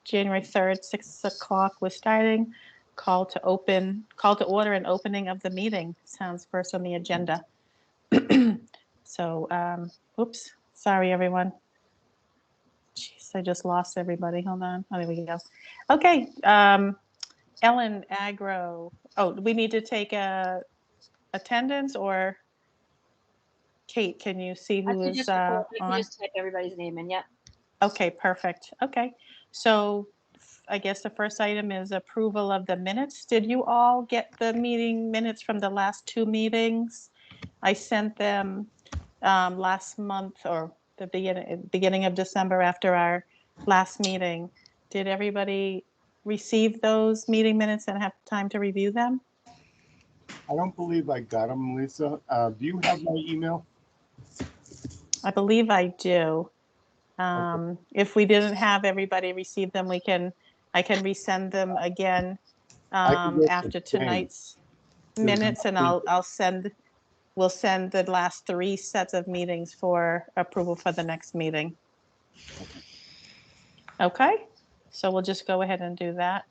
January 3rd, 6 o'clock, we're starting. Call to order and opening of the meeting. Sounds first on the agenda. So, oops, sorry, everyone. Jeez, I just lost everybody. Hold on. Oh, there we go. Okay, Ellen, Agro. Oh, we need to take attendance, or Kate, can you see who is I on? can just type everybody's name in, yep. Okay, perfect. Okay, so I guess the first item is approval of the minutes. Did you all get the meeting minutes from the last two meetings? I sent them last month, or the beginning of December after our last meeting. Did everybody receive those meeting minutes and have time to review them? I don't believe I got them, Lisa. Do you have my email? I believe I do. Okay. If we didn't have everybody receive them, I can resend them again I can get the after same. tonight's minutes, and we'll send the last three sets of meetings for approval for the next meeting. Okay, so we'll just go ahead and do that.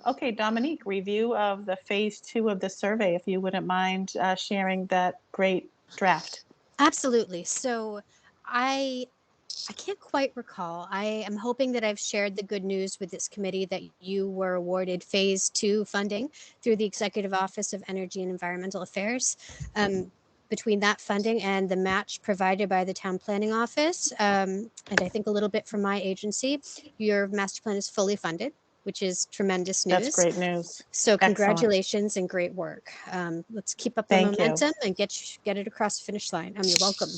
Okay, Dominique, review of the phase 2 of the survey, if you wouldn't mind sharing that great draft. Absolutely. So I can't quite recall. I am hoping that I've shared the good news with this committee that you were awarded phase 2 funding through the Executive Office of Energy and Environmental Affairs. Between that funding and the match provided by the Town Planning Office, and I think a little bit from my agency, your master plan is fully funded, which is tremendous news. That's great news. So Excellent. congratulations and great work. Let's keep up the Thank momentum and get it across the finish line. You're welcome.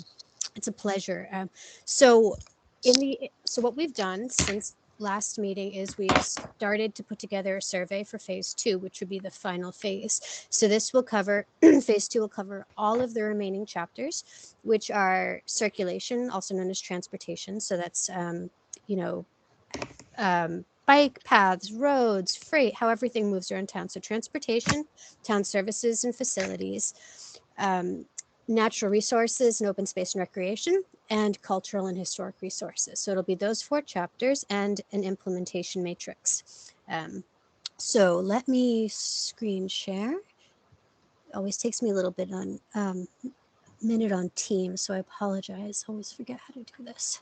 It's a pleasure. So what we've done since last meeting is we've started to put together a survey for phase 2, which would be the final phase. So this will cover phase 2 will cover all of the remaining chapters, which are circulation, also known as transportation. So that's bike paths, roads, freight, how everything moves around town. So transportation, town services and facilities, natural resources and open space and recreation, and cultural and historic resources. So it'll be those 4 chapters and an implementation matrix. So let me screen share. It always takes me a little bit on minute on Teams, so I apologize. I always forget how to do this.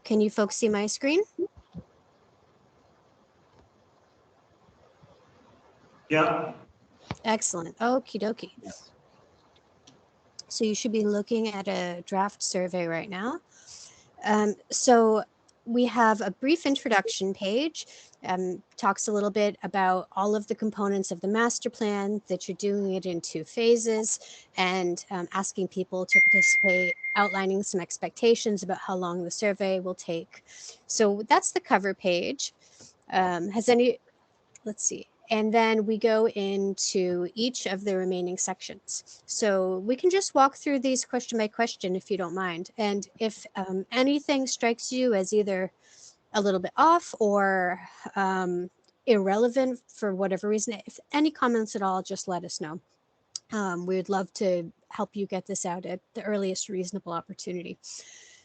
Can you folks see my screen? Yeah. Excellent. Okie dokie. So you should be looking at a draft survey right now. So we have a brief introduction page, talks a little bit about all of the components of the master plan, that you're doing it in 2 phases, and asking people to participate, outlining some expectations about how long the survey will take. So that's the cover page. Let's see. And then we go into each of the remaining sections. So we can just walk through these question by question if you don't mind. And if anything strikes you as either a little bit off or irrelevant for whatever reason, if any comments at all, just let us know. We would love to help you get this out at the earliest reasonable opportunity.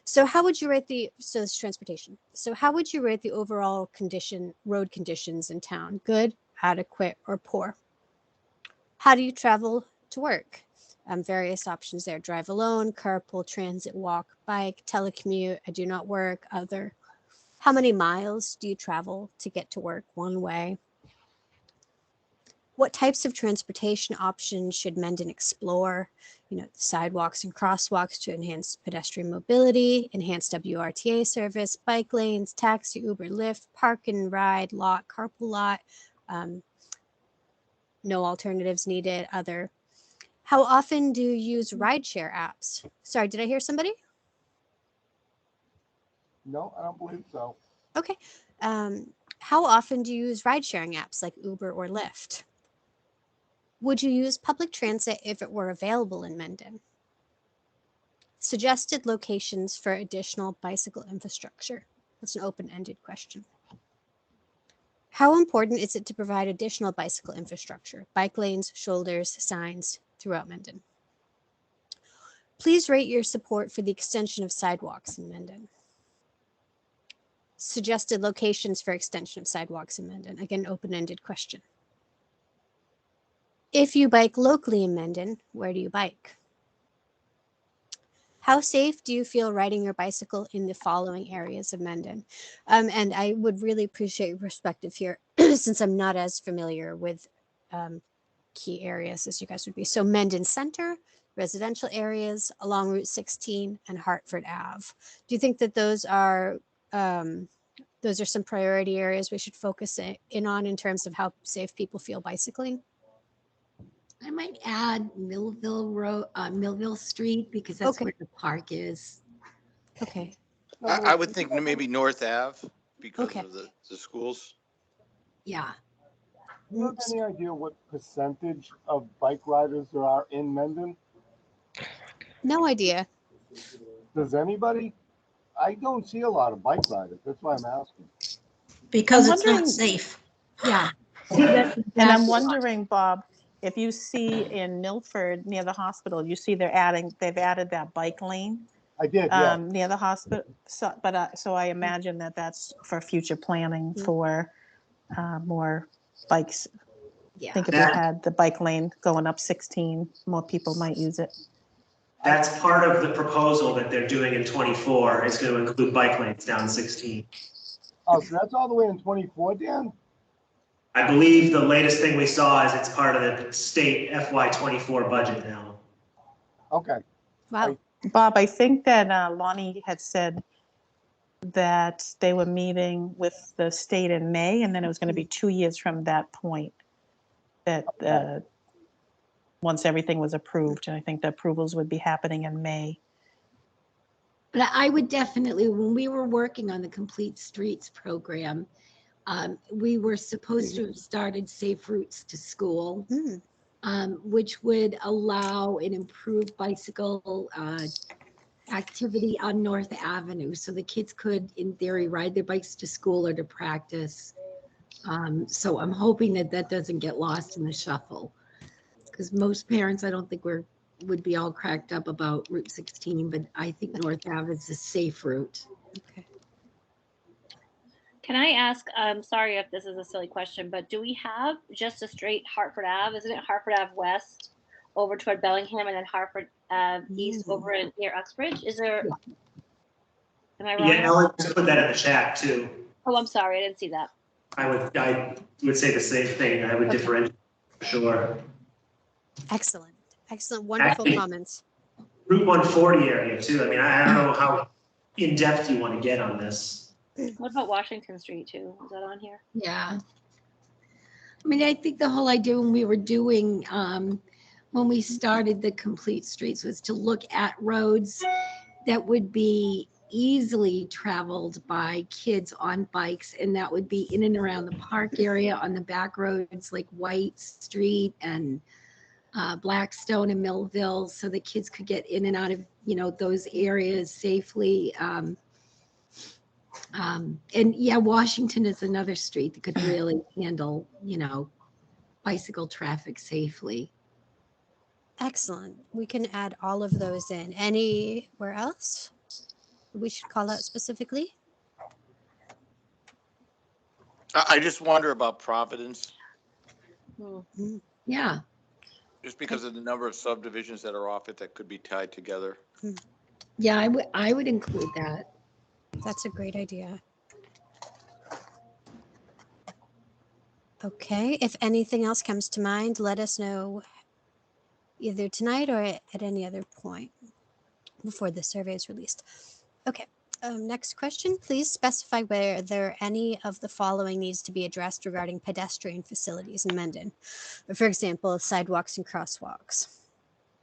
So how would you rate so this is transportation. So how would you rate the overall road conditions in town? Good, adequate, or poor? How do you travel to work? Various options there: drive alone, carpool, transit, walk, bike, telecommute, I do not work, other. How many miles do you travel to get to work one way? What types of transportation options should Mendon explore? Sidewalks and crosswalks to enhance pedestrian mobility, enhance WRTA service, bike lanes, taxi, Uber, Lyft, park and ride lot, carpool lot. No alternatives needed, other. How often do you use rideshare apps? Sorry, did I hear somebody? No, I don't believe so. Okay. How often do you use ride-sharing apps like Uber or Lyft? Would you use public transit if it were available in Mendon? Suggested locations for additional bicycle infrastructure. That's an open-ended question. How important is it to provide additional bicycle infrastructure, bike lanes, shoulders, signs throughout Mendon? Please rate your support for the extension of sidewalks in Mendon. Suggested locations for extension of sidewalks in Mendon. Again, open-ended question. If you bike locally in Mendon, where do you bike? How safe do you feel riding your bicycle in the following areas of Mendon? And I would really appreciate your perspective here, since I'm not as familiar with key areas as you guys would be. So Mendon Center, residential areas along Route 16, and Hartford Ave. Do you think that those are some priority areas we should focus in on in terms of how safe people feel bicycling? I might add Millville Street, because that's Okay. where the park is. Okay. I would think maybe North Ave because Okay. of the schools. Yeah. Do you have any idea what percentage of bike riders there are in Mendon? No idea. Does anybody? I don't see a lot of bike riders. That's why I'm asking. Because I'm it's not wondering- safe. Yeah. And I'm Exactly. wondering, Bob, if you see in Milford near the hospital, you see they've added that bike lane I did, yeah. near the hospital. So, so I imagine that that's for future planning for more bikes. I Yeah. think if we had the bike lane going up 16, more people might use it. That's part of the proposal that they're doing in 24 is going to include bike lanes down 16. Oh, so that's all the way in 24, Dan? I believe the latest thing we saw is it's part of the state FY24 budget now. Okay. Wow. Bob, I think that Lonnie had said that they were meeting with the state in May, and then it was going to be 2 years from that point that once everything was approved. And I think the approvals would be happening in May. But I would definitely, when we were working on the Complete Streets program, we were supposed to have started Safe Routes to School, which would allow an improved bicycle activity on North Avenue. So the kids could, in theory, ride their bikes to school or to practice. So I'm hoping that that doesn't get lost in the shuffle. Because most parents, I don't think would be all cracked up about Route 16, but I think North Ave is a safe route. Okay. Can I ask, I'm sorry if this is a silly question, but do we have just a straight Hartford Ave? Isn't it Hartford Ave West over toward Bellingham and then Hartford Ave East over near Uxbridge? Is there, am I wrong? Yeah, Ellen just put that in the chat too. Oh, I'm sorry, I didn't see that. I would say the same thing. I would differentiate for sure. Excellent. Excellent. Wonderful Actually- comments. Route 140 area too. I mean, I don't know how in depth you want to get on this. What about Washington Street too? Is that on here? Yeah. I mean, I think the whole idea when we were doing, when we started the Complete Streets was to look at roads that would be easily traveled by kids on bikes, and that would be in and around the park area on the back roads like White Street and Blackstone and Millville, so the kids could get in and out of, those areas safely. And yeah, Washington is another street that could really handle, bicycle traffic safely. Excellent. We can add all of those in. Anywhere else we should call out specifically? I just wonder about Providence, Yeah. just because of the number of subdivisions that are off it that could be tied together. Yeah, I would include that. That's a great idea. Okay, if anything else comes to mind, let us know either tonight or at any other point before the survey is released. Okay, next question. Please specify whether any of the following needs to be addressed regarding pedestrian facilities in Mendon. For example, sidewalks and crosswalks.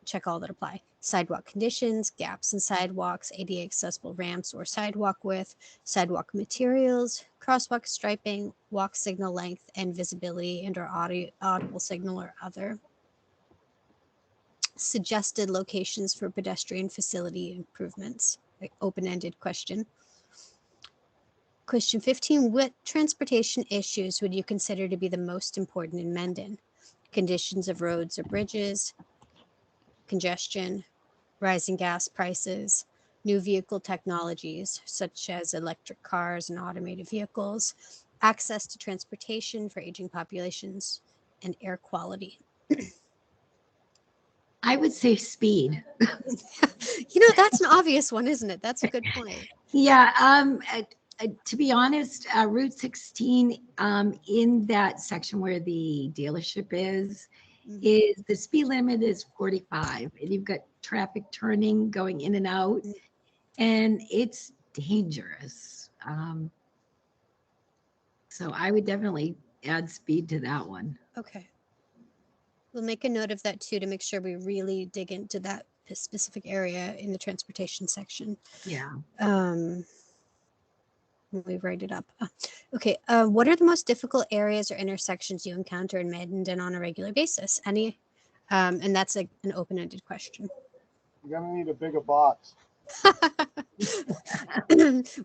Check all that apply. Sidewalk conditions, gaps in sidewalks, ADA accessible ramps or sidewalk width, sidewalk materials, crosswalk striping, walk signal length and visibility and or audible signal or other. Suggested locations for pedestrian facility improvements. Open-ended question. Question 15, what transportation issues would you consider to be the most important in Mendon? Conditions of roads or bridges, congestion, rising gas prices, new vehicle technologies such as electric cars and automated vehicles, access to transportation for aging populations, and air quality. I would say speed. That's an obvious one, isn't it? That's a good point. Yeah, to be honest, Route 16, in that section where the dealership is the speed limit is 45, and you've got traffic turning, going in and out, and it's dangerous. So I would definitely add speed to that one. Okay. We'll make a note of that too to make sure we really dig into that specific area in the transportation section. Yeah. We write it up. Okay. What are the most difficult areas or intersections you encounter in Mendon on a regular basis? Any? And that's an open-ended question. You're gonna need a bigger box.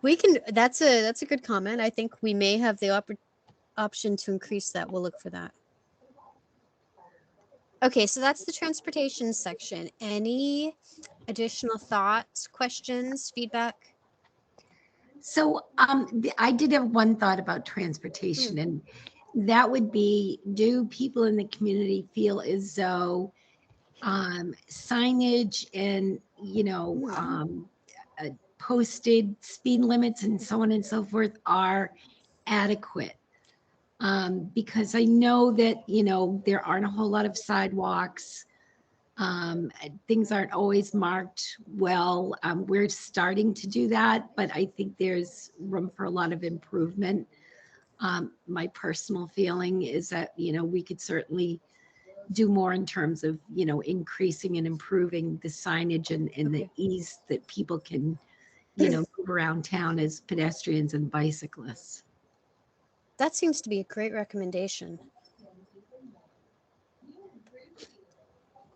We can. That's a good comment. I think we may have the option to increase that. We'll look for that. Okay, so that's the transportation section. Any additional thoughts, questions, feedback? So I did have one thought about transportation, and that would be, do people in the community feel as though signage and, posted speed limits and so on and so forth are adequate? Because I know that, there aren't a whole lot of sidewalks. Things aren't always marked well. We're starting to do that, but I think there's room for a lot of improvement. My personal feeling is that, we could certainly do more in terms of, increasing and improving the signage and the ease that people can, move around town as pedestrians and bicyclists. That seems to be a great recommendation.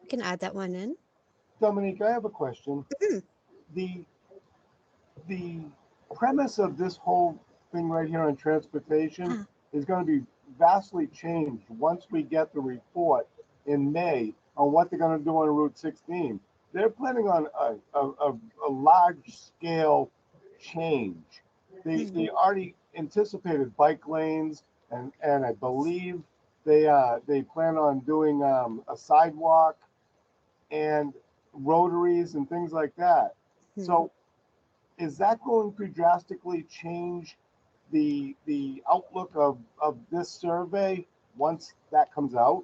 We can add that one in. Dominique, I have a question. The premise of this whole thing right here on transportation is going to be vastly changed once we get the report in May on what they're going to do on Route 16. They're planning on a large scale change. They already anticipated bike lanes, and I believe they plan on doing a sidewalk and rotaries and things like that. So is that going to drastically change the outlook of this survey once that comes out?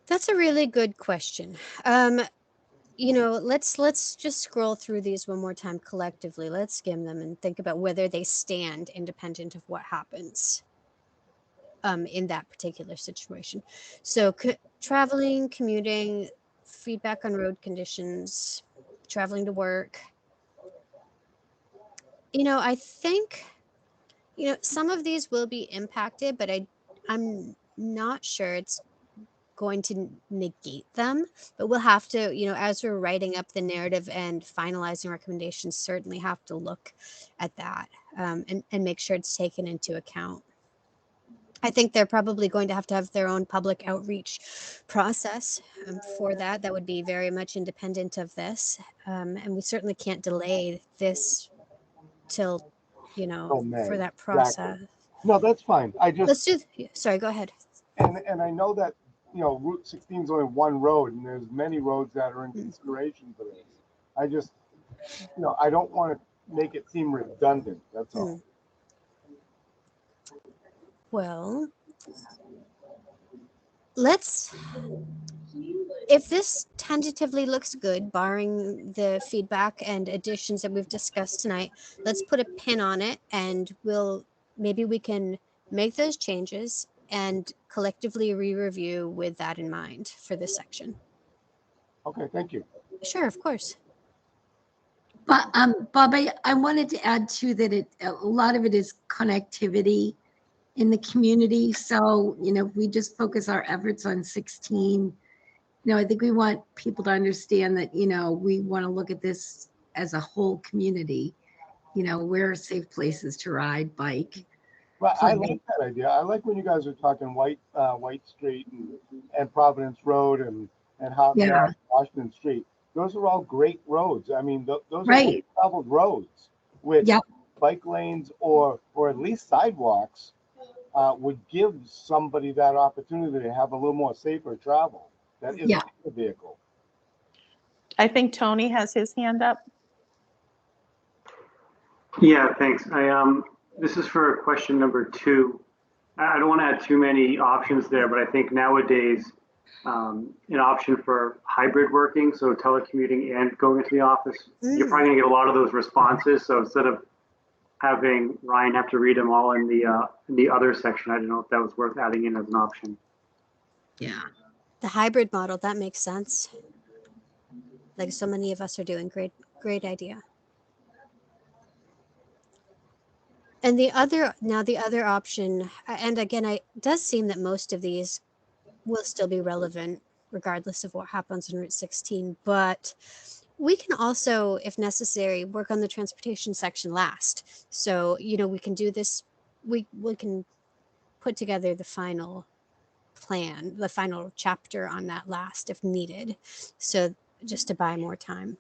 That's a really good question. Let's just scroll through these one more time collectively. Let's skim them and think about whether they stand independent of what happens in that particular situation. So traveling, commuting, feedback on road conditions, traveling to work. I think, some of these will be impacted, but I'm not sure it's going to negate them, but we'll have to, as we're writing up the narrative and finalizing recommendations, certainly have to look at that and make sure it's taken into account. I think they're probably going to have their own public outreach process for that. That would be very much independent of this. And we certainly can't delay this till, for that process. Exactly. No, that's fine. Sorry, go ahead. And I know that, Route 16 is only one road, and there's many roads that are in consideration for this. I just, I don't want to make it seem redundant. That's all. Well, if this tentatively looks good, barring the feedback and additions that we've discussed tonight, let's put a pin on it, and maybe we can make those changes and collectively re-review with that in mind for this section. Okay, thank you. Sure, of course. But Bob, I wanted to add too that a lot of it is connectivity in the community. So, if we just focus our efforts on 16, I think we want people to understand that, we want to look at this as a whole community. where are safe places to ride, bike. Right, I Plenty. like that idea. I like when you guys are talking White Street and Providence Road and Yeah. Washington Street. Those are all great roads. I mean, those are Right. traveled roads with Yep. bike lanes or at least sidewalks would give somebody that opportunity to have a little more safer travel. That isn't Yeah. a vehicle. I think Tony has his hand up. Yeah, thanks. This is for question number 2. I don't want to add too many options there, but I think nowadays an option for hybrid working, so telecommuting and going into the office, you're probably going to get a lot of those responses. So instead of having Ryan have to read them all in the other section, I don't know if that was worth adding in as an option. Yeah. The hybrid model, that makes sense. Like so many of us are doing. Great idea. And the other option, and again, it does seem that most of these will still be relevant regardless of what happens on Route 16, but we can also, if necessary, work on the transportation section last. So, we can do this, we can put together the final plan, the final chapter on that last if needed. So just to buy more time.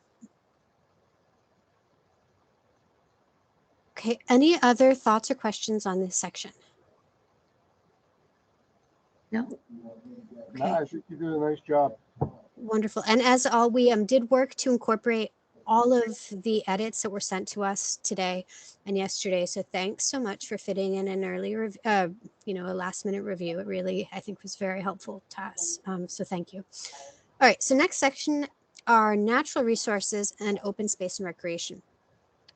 Okay, any other thoughts or questions on this section? No. No, I think you did a nice job. Wonderful. And as all, we did work to incorporate all of the edits that were sent to us today and yesterday. So thanks so much for fitting in an early, a last minute review. It really, I think, was very helpful to us. So thank you. All right. So next section are natural resources and open space and recreation.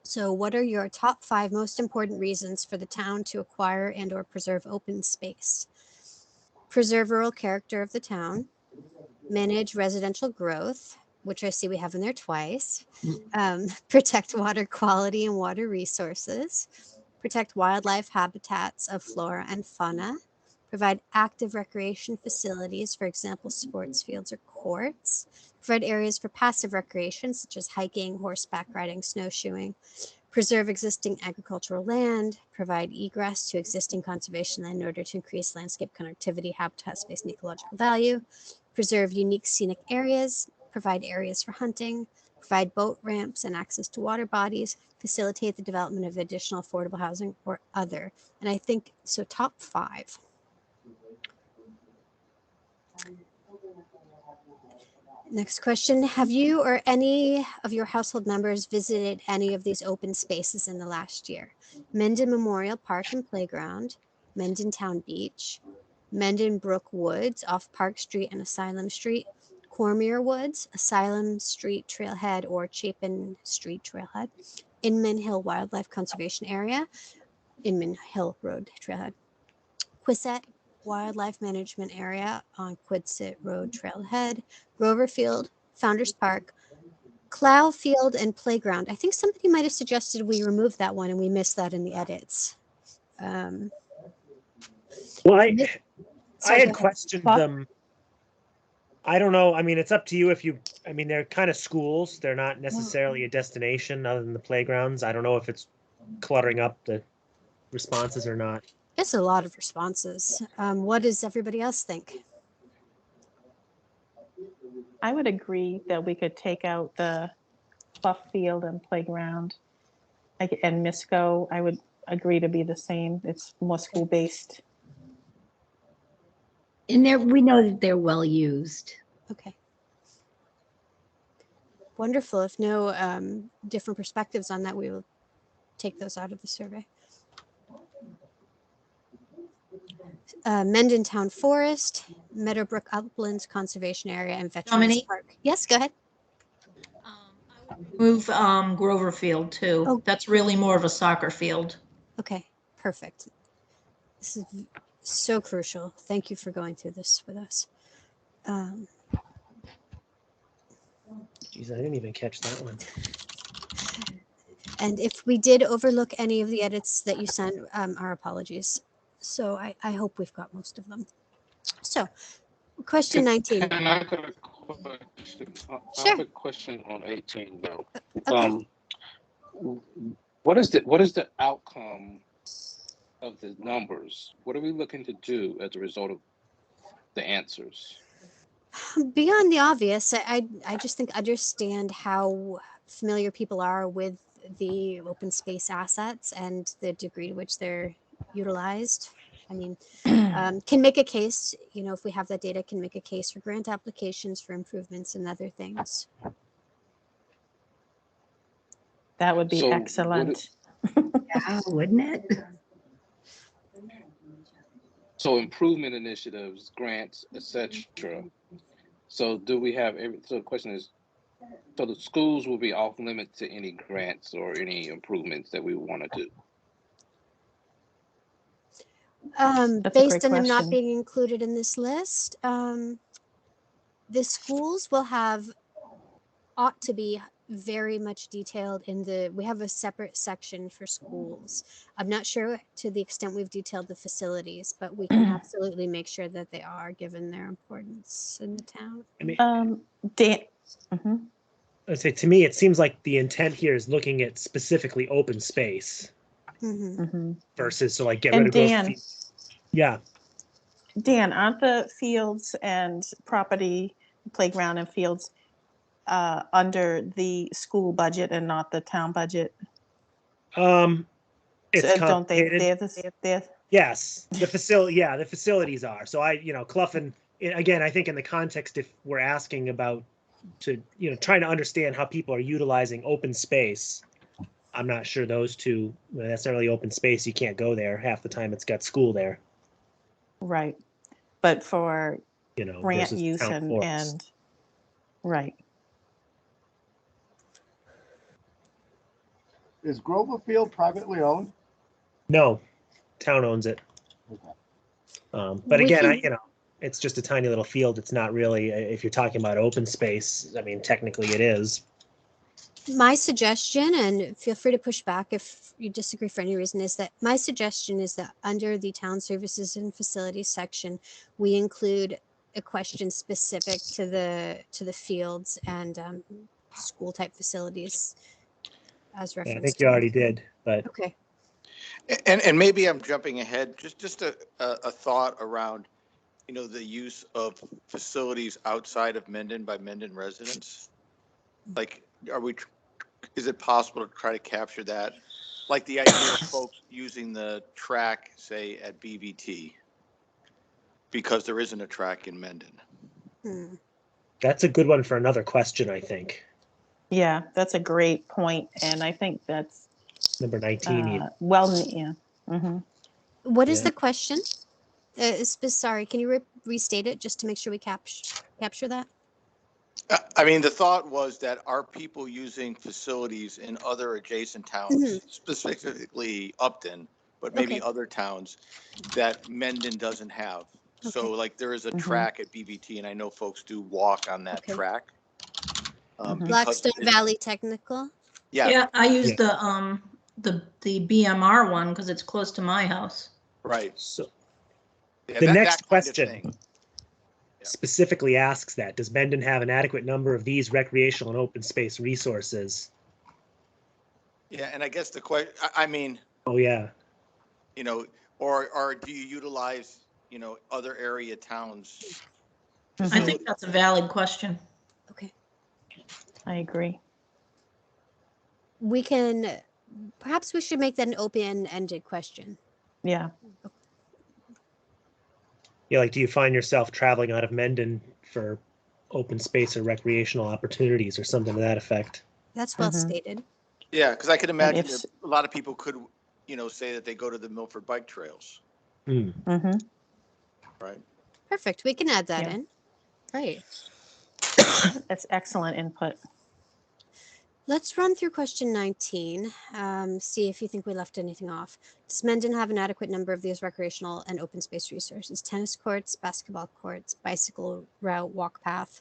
So what are your top 5 most important reasons for the town to acquire and or preserve open space? Preserve rural character of the town, manage residential growth, which I see we have in there twice, protect water quality and water resources, protect wildlife habitats of flora and fauna, provide active recreation facilities, for example, sports fields or courts, provide areas for passive recreation, such as hiking, horseback riding, snowshoeing, preserve existing agricultural land, provide egress to existing conservation land in order to increase landscape connectivity, habitat space, and ecological value, preserve unique scenic areas, provide areas for hunting, provide boat ramps and access to water bodies, facilitate the development of additional affordable housing or other. And I think, so top 5. Next question. Have you or any of your household members visited any of these open spaces in the last year? Mendon Memorial Park and Playground, Mendon Town Beach, Mendon Brook Woods off Park Street and Asylum Street, Cormier Woods, Asylum Street Trailhead or Chapin Street Trailhead, Inman Hill Wildlife Conservation Area, Inman Hill Road Trailhead, Quisette Wildlife Management Area on Quidsit Road Trailhead, Grover Field, Founders Park, Clough Field, and Playground. I think somebody might have suggested we remove that one and we missed that in the edits. Well, Sorry, I had go ahead. questioned Bob? them. I don't know. I mean, it's up to you if you, I mean, they're kind of schools. They're not necessarily a destination other than the playgrounds. I don't know if it's cluttering up the responses or not. It's a lot of responses. What does everybody else think? I would agree that we could take out the Clough Field and Playground. And Misco, I would agree to be the same. It's more school-based. And we know that they're well used. Okay. Wonderful. If no different perspectives on that, we will take those out of the survey. Mendon Town Forest, Meadowbrook Uplands Conservation Area, and Veterans Dominique? Park. Yes, go ahead. Move Grover Field too. Oh. That's really more of a soccer field. Okay, perfect. This is so crucial. Thank you for going through this with us. Jeez, I didn't even catch that one. And if we did overlook any of the edits that you sent, our apologies. So I hope we've got most of them. So question 19. Can I have a question? I Sure. have a question on 18 though. Okay. What is the outcome of the numbers? What are we looking to do as a result of the answers? Beyond the obvious, I just think understand how familiar people are with the open space assets and the degree to which they're utilized. I mean, can make a case, you know, if we have that data, can make a case for grant applications for improvements and other things. That would be So excellent. Yeah, wouldn't it? So improvement initiatives, grants, etc. So do we have so the question is, so the schools will be off limit to any grants or any improvements that we want to do? That's a Based great on them not question. being included in this list, the schools will have, ought to be very much detailed in we have a separate section for schools. I'm not sure to the extent we've detailed the facilities, but we can absolutely make sure that they are, given their importance in the town. I mean, Dan, mhm. I'd say to me, it seems like the intent here is looking at specifically open space versus so like get rid And of growth. Dan, Yeah. Dan, aren't the fields and property, playground and fields under the school budget and not the town budget? It's So don't they? complicated. They're Yes, the facility. Yeah, the facilities are. So Clough, and again, I think in the context, if we're asking about trying to understand how people are utilizing open space, I'm not sure those two necessarily open space. You can't go there half the time. It's got school there. right, but for grant versus use town and forest. right. Is Grover Field privately owned? No, town owns it. Okay. But We again, can- it's just a tiny little field. It's not really, if you're talking about open space, I mean, technically it is. My suggestion, and feel free to push back if you disagree for any reason, is that my suggestion is that under the town services and facilities section, we include a question specific to the fields and school type facilities as Yeah, referenced. I think you already did, but Okay. And maybe I'm jumping ahead, just a thought around, the use of facilities outside of Mendon by Mendon residents. Like, is it possible to try to capture that? Like the idea of folks using the track, say at BVT, because there isn't a track in Mendon. that's a good one for another question, I think. Yeah, that's a great point, and I think that's Number 19. yeah. What is Yeah. the question? Sorry, can you restate it just to make sure we capture that? I mean, the thought was that are people using facilities in other adjacent towns, specifically Upton, but maybe other towns that Mendon doesn't have. So like there is a track at BVT and I know folks do walk on that track. Blackstone Valley Technical. Yeah. Yeah, I use the BMR one because it's close to my house. Right. So yeah, the that next kind of question thing. specifically asks that. Does Mendon have an adequate number of these recreational and open space resources? Yeah, and I guess the question, I mean, Oh, yeah. or do you utilize, other area towns? I think that's a valid question. Okay. I agree. Perhaps we should make that an open-ended question. Yeah. Yeah, like, do you find yourself traveling out of Mendon for open space or recreational opportunities or something to that effect? That's well stated. Yeah, because I could imagine if- that a lot of people could, say that they go to the Milford bike trails, Mm-hmm. right? Perfect. We can add that Yeah. in. Right. That's excellent input. Let's run through question 19. See if you think we left anything off. Does Mendon have an adequate number of these recreational and open space resources? Tennis courts, basketball courts, bicycle route, walk path,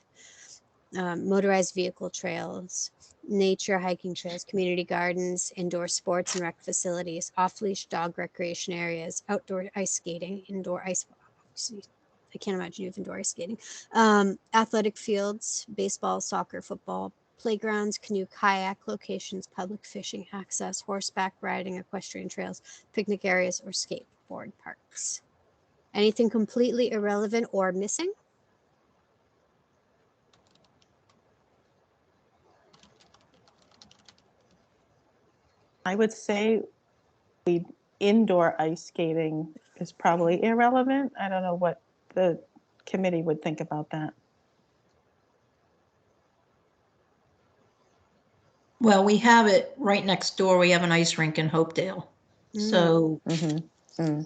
motorized vehicle trails, nature hiking trails, community gardens, indoor sports and rec facilities, off-leash dog recreation areas, outdoor ice skating, indoor ice. I can't imagine you have indoor ice skating. Athletic fields, baseball, soccer, football, playgrounds, canoe, kayak locations, public fishing access, horseback riding, equestrian trails, picnic areas, or skateboard parks. Anything completely irrelevant or missing? I would say the indoor ice skating is probably irrelevant. I don't know what the committee would think about that. Well, we have it right next door. We have an ice rink in Hopedale. So Mm-hmm.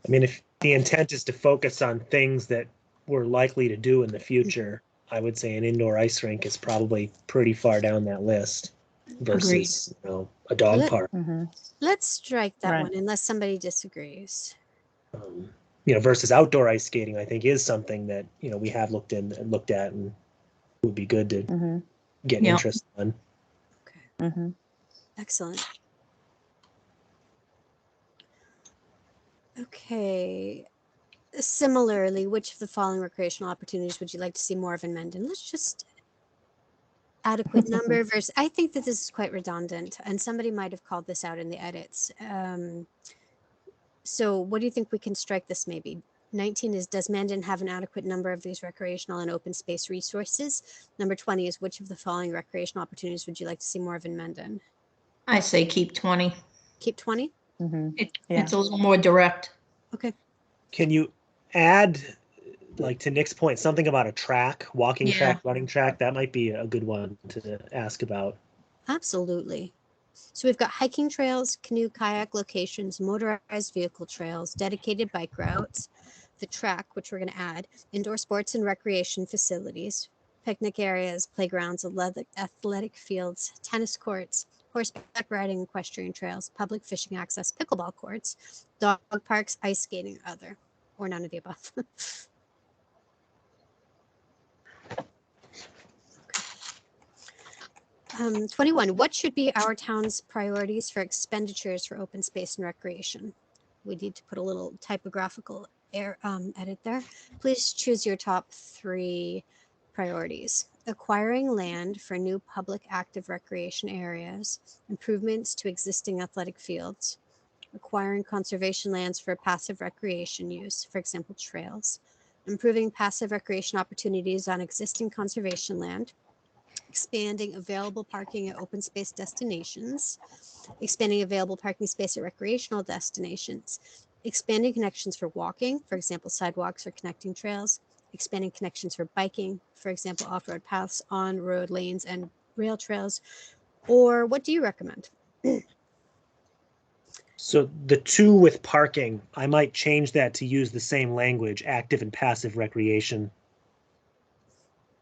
I mean, if the intent is to focus on things that we're likely to do in the future, I would say an indoor ice rink is probably pretty far down that list versus, you know, a dog park. Mm-hmm. Let's strike that Right. one unless somebody disagrees. You know, versus outdoor ice skating, I think is something that, you know, we have looked at and would be good to Mm-hmm. get Yeah. interest on. Okay, Mm-hmm. excellent. Okay. Similarly, which of the following recreational opportunities would you like to see more of in Mendon? Let's just adequate number versus, I think that this is quite redundant and somebody might have called this out in the edits. So what do you think we can strike this maybe? 19 is, does Mendon have an adequate number of these recreational and open space resources? Number 20 is, which of the following recreational opportunities would you like to see more of in Mendon? I say keep 20. Keep 20? Mm-hmm. It's a little more direct. Okay. Can you add, like to Nick's point, something about a track, walking Yeah. track, running track? That might be a good one to ask about. Absolutely. So we've got hiking trails, canoe, kayak locations, motorized vehicle trails, dedicated bike routes, the track, which we're going to add, indoor sports and recreation facilities, picnic areas, playgrounds, athletic fields, tennis courts, horseback riding, equestrian trails, public fishing access, pickleball courts, dog parks, ice skating, other, or none of the above. 21, what should be our town's priorities for expenditures for open space and recreation? We need to put a little typographical edit there. Please choose your top 3 priorities. Acquiring land for new public active recreation areas, improvements to existing athletic fields, acquiring conservation lands for passive recreation use, for example, trails, improving passive recreation opportunities on existing conservation land, expanding available parking at open space destinations, expanding available parking space at recreational destinations, expanding connections for walking, for example, sidewalks or connecting trails, expanding connections for biking, for example, off-road paths, on-road lanes, and rail trails. Or what do you recommend? So the 2 with parking, I might change that to use the same language, active and passive recreation,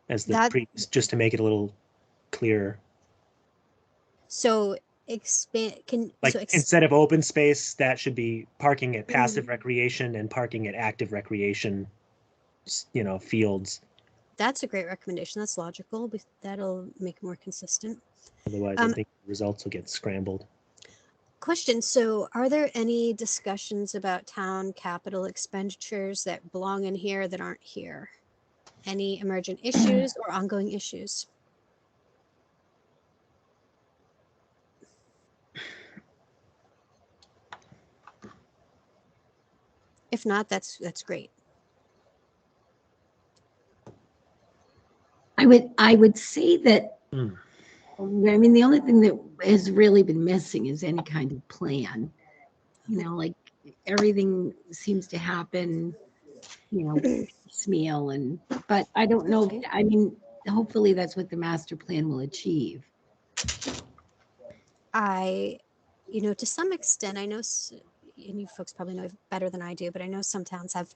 as the previous, just to make it a little clearer. So instead of open space, that should be parking at passive recreation and parking at active recreation, you know, fields. That's a great recommendation. That's logical. That'll make it more consistent. Otherwise, I think the results will get scrambled. Question. So are there any discussions about town capital expenditures that belong in here that aren't here? Any emergent issues or ongoing issues? If not, that's great. I would say that, I mean, the only thing that has really been missing is any kind of plan. You know, like everything seems to happen, you know, piecemeal, but I don't know. I mean, hopefully that's what the master plan will achieve. You know, to some extent, I know, and you folks probably know better than I do, but I know some towns have,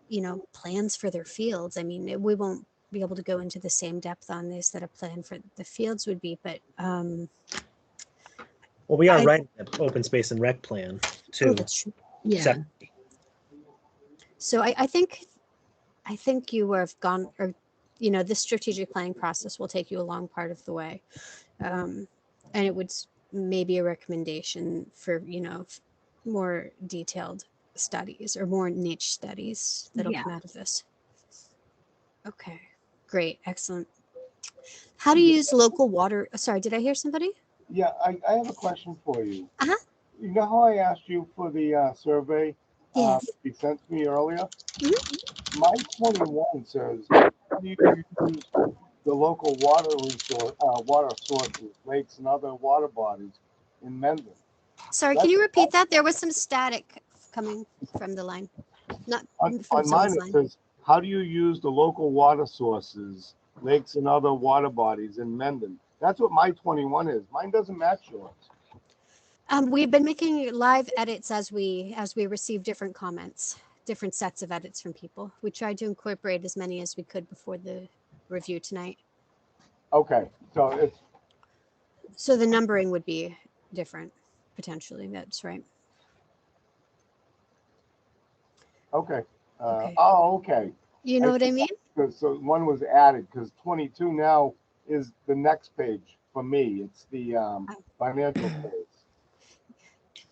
you know, plans for their fields. I mean, we won't be able to go into the same depth on this that a plan for the fields would be, but well, we are writing an open space and rec plan too. Oh, that's true. Yeah. So I think you have gone, or you know, this strategic planning process will take you a long part of the way, and it would maybe a recommendation for, you know, more detailed studies or more niche studies that'll come out of this. Okay, great, excellent. How do you use local water? Sorry, did I hear somebody? Yeah, I have a question for you. Uh-huh. You know how I asked you for the survey Yes. that you sent to me earlier? Mhm. My 21 says, how do you use the local water sources, lakes and other water bodies in Mendon? Sorry, can you repeat that? There was some static coming from the line, not from On mine, someone's it line. says, how do you use the local water sources, lakes and other water bodies in Mendon? That's what my 21 is. Mine doesn't match yours. We've been making live edits as we receive different comments, different sets of edits from people. We tried to incorporate as many as we could before the review tonight. Okay, so it's, So the numbering would be different, potentially. That's right. okay. Okay. Oh, okay. You know what I mean? So one was added because 22 now is the next page for me. It's the financial page.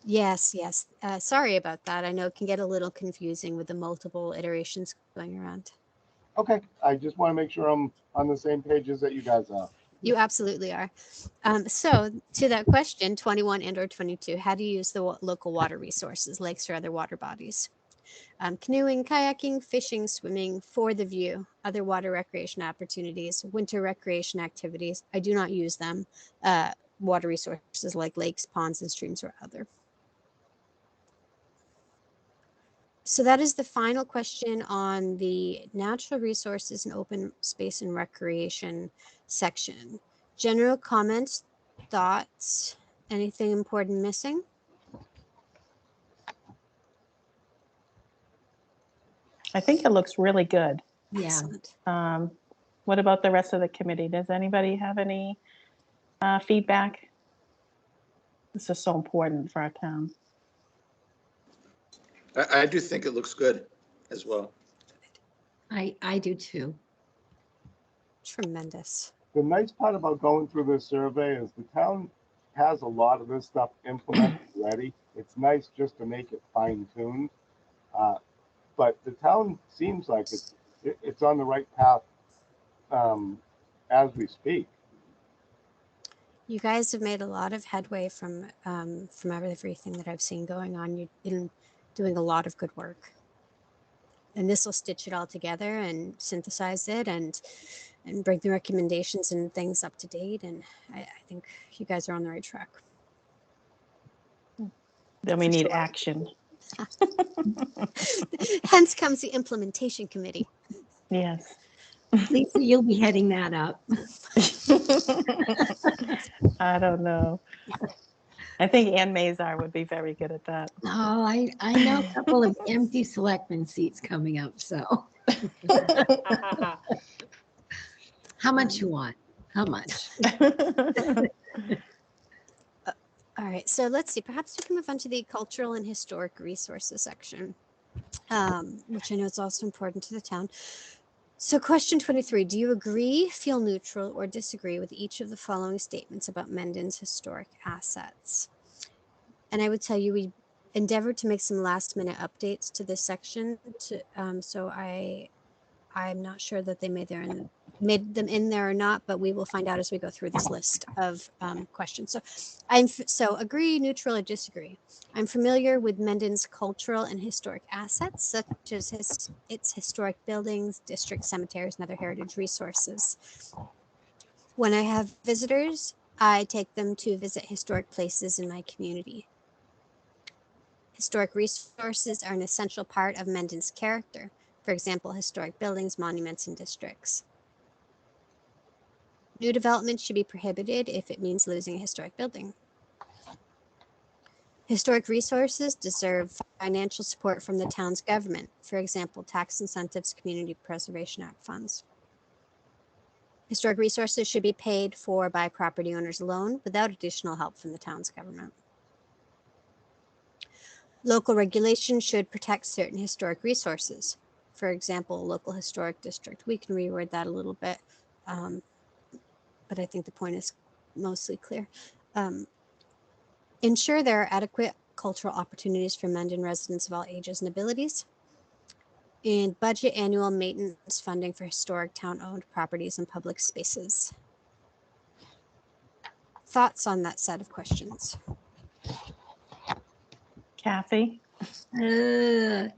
Yes, yes. Sorry about that. I know it can get a little confusing with the multiple iterations going around. Okay, I just want to make sure I'm on the same pages that you guys are. You absolutely are. So to that question, 21 and or 22, how do you use the local water resources, lakes or other water bodies? Canoeing, kayaking, fishing, swimming, for the view, other water recreation opportunities, winter recreation activities. I do not use them. Water resources like lakes, ponds, and streams or other. So that is the final question on the natural resources and open space and recreation section. General comments, thoughts, anything important missing? I think it looks really good. Yeah. Excellent. What about the rest of the committee? Does anybody have any feedback? This is so important for our town. I do think it looks good as well. I do too. Tremendous. The nice part about going through this survey is the town has a lot of this stuff implemented already. It's nice just to make it fine tuned. But the town seems like it's on the right path as we speak. You guys have made a lot of headway from everything that I've seen going on. You've been doing a lot of good work, and this will stitch it all together and synthesize it and bring the recommendations and things up to date. And I think you guys are on the right track. Then we need action. Hence comes the implementation committee. Yes. Lisa, you'll be heading that up. I don't know. I think Ann Mazar would be very good at that. Oh, I know a couple of empty selectmen seats coming up, so. How much you want? How much? All right, so let's see. Perhaps we can move on to the cultural and historic resources section, which I know is also important to the town. So question 23, do you agree, feel neutral, or disagree with each of the following statements about Mendon's historic assets? And I would tell you we endeavored to make some last minute updates to this section. So I'm not sure that they made them in there or not, but we will find out as we go through this list of questions. So agree, neutral, or disagree. I'm familiar with Mendon's cultural and historic assets, such as its historic buildings, district cemeteries, and other heritage resources. When I have visitors, I take them to visit historic places in my community. Historic resources are an essential part of Mendon's character. For example, historic buildings, monuments, and districts. New development should be prohibited if it means losing a historic building. Historic resources deserve financial support from the town's government. For example, tax incentives, Community Preservation Act funds. Historic resources should be paid for by property owners alone without additional help from the town's government. Local regulation should protect certain historic resources. For example, local historic district. We can reword that a little bit, but I think the point is mostly clear. Ensure there are adequate cultural opportunities for Mendon residents of all ages and abilities. And budget annual maintenance funding for historic town-owned properties and public spaces. Thoughts on that set of questions? Kathy? I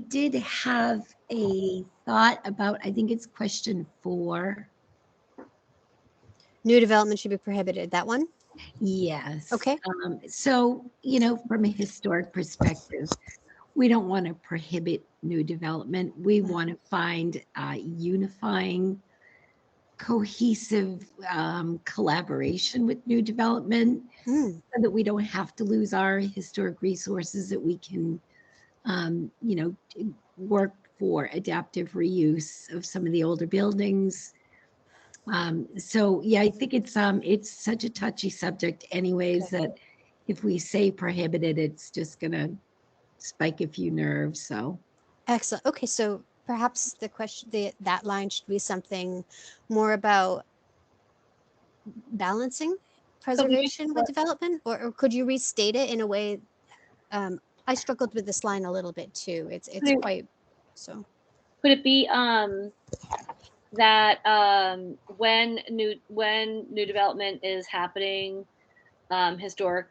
did have a thought about, I think it's question 4. New development should be prohibited. That one? Yes. Okay. So, from a historic perspective, we don't want to prohibit new development. We want to find unifying, cohesive collaboration with new development so that we don't have to lose our historic resources, that we can, work for adaptive reuse of some of the older buildings. So yeah, I think it's such a touchy subject anyways, that if we say prohibited, it's just gonna spike a few nerves. So Excellent. Okay, so perhaps the question, that line should be something more about balancing preservation with development, or could you restate it in a way? I struggled with this line a little bit too. It's quite so. Could it be that when new development is happening, historic,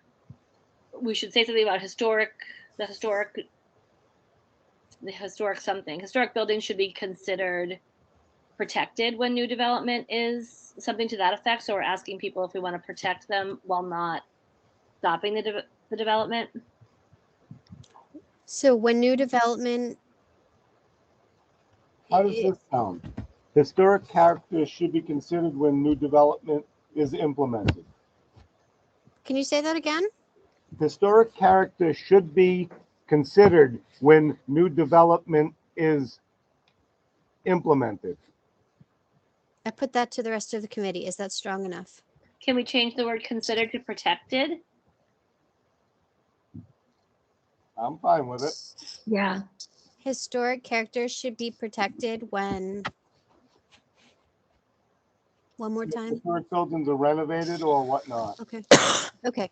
we should say something about historic buildings should be considered protected when new development is, something to that effect. So we're asking people if we want to protect them while not stopping the development. So when new development, How does this sound? Historic character should be considered when new development is implemented. can you say that again? Historic character should be considered when new development is implemented. I put that to the rest of the committee. Is that strong enough? Can we change the word considered to protected? I'm fine with it. yeah, Historic characters should be protected when. One more time. Historic buildings are renovated or whatnot. Okay. Okay.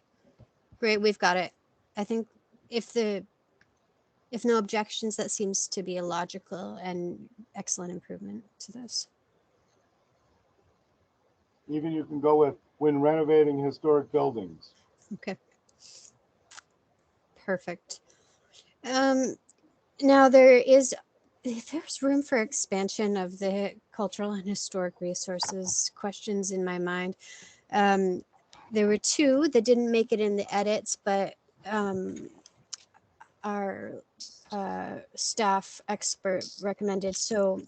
Great. We've got it. I think if no objections, that seems to be a logical and excellent improvement to this. Even you can go with when renovating historic buildings. Okay. Perfect. Now there's room for expansion of the cultural and historic resources questions in my mind. There were 2 that didn't make it in the edits, but our staff expert recommended. So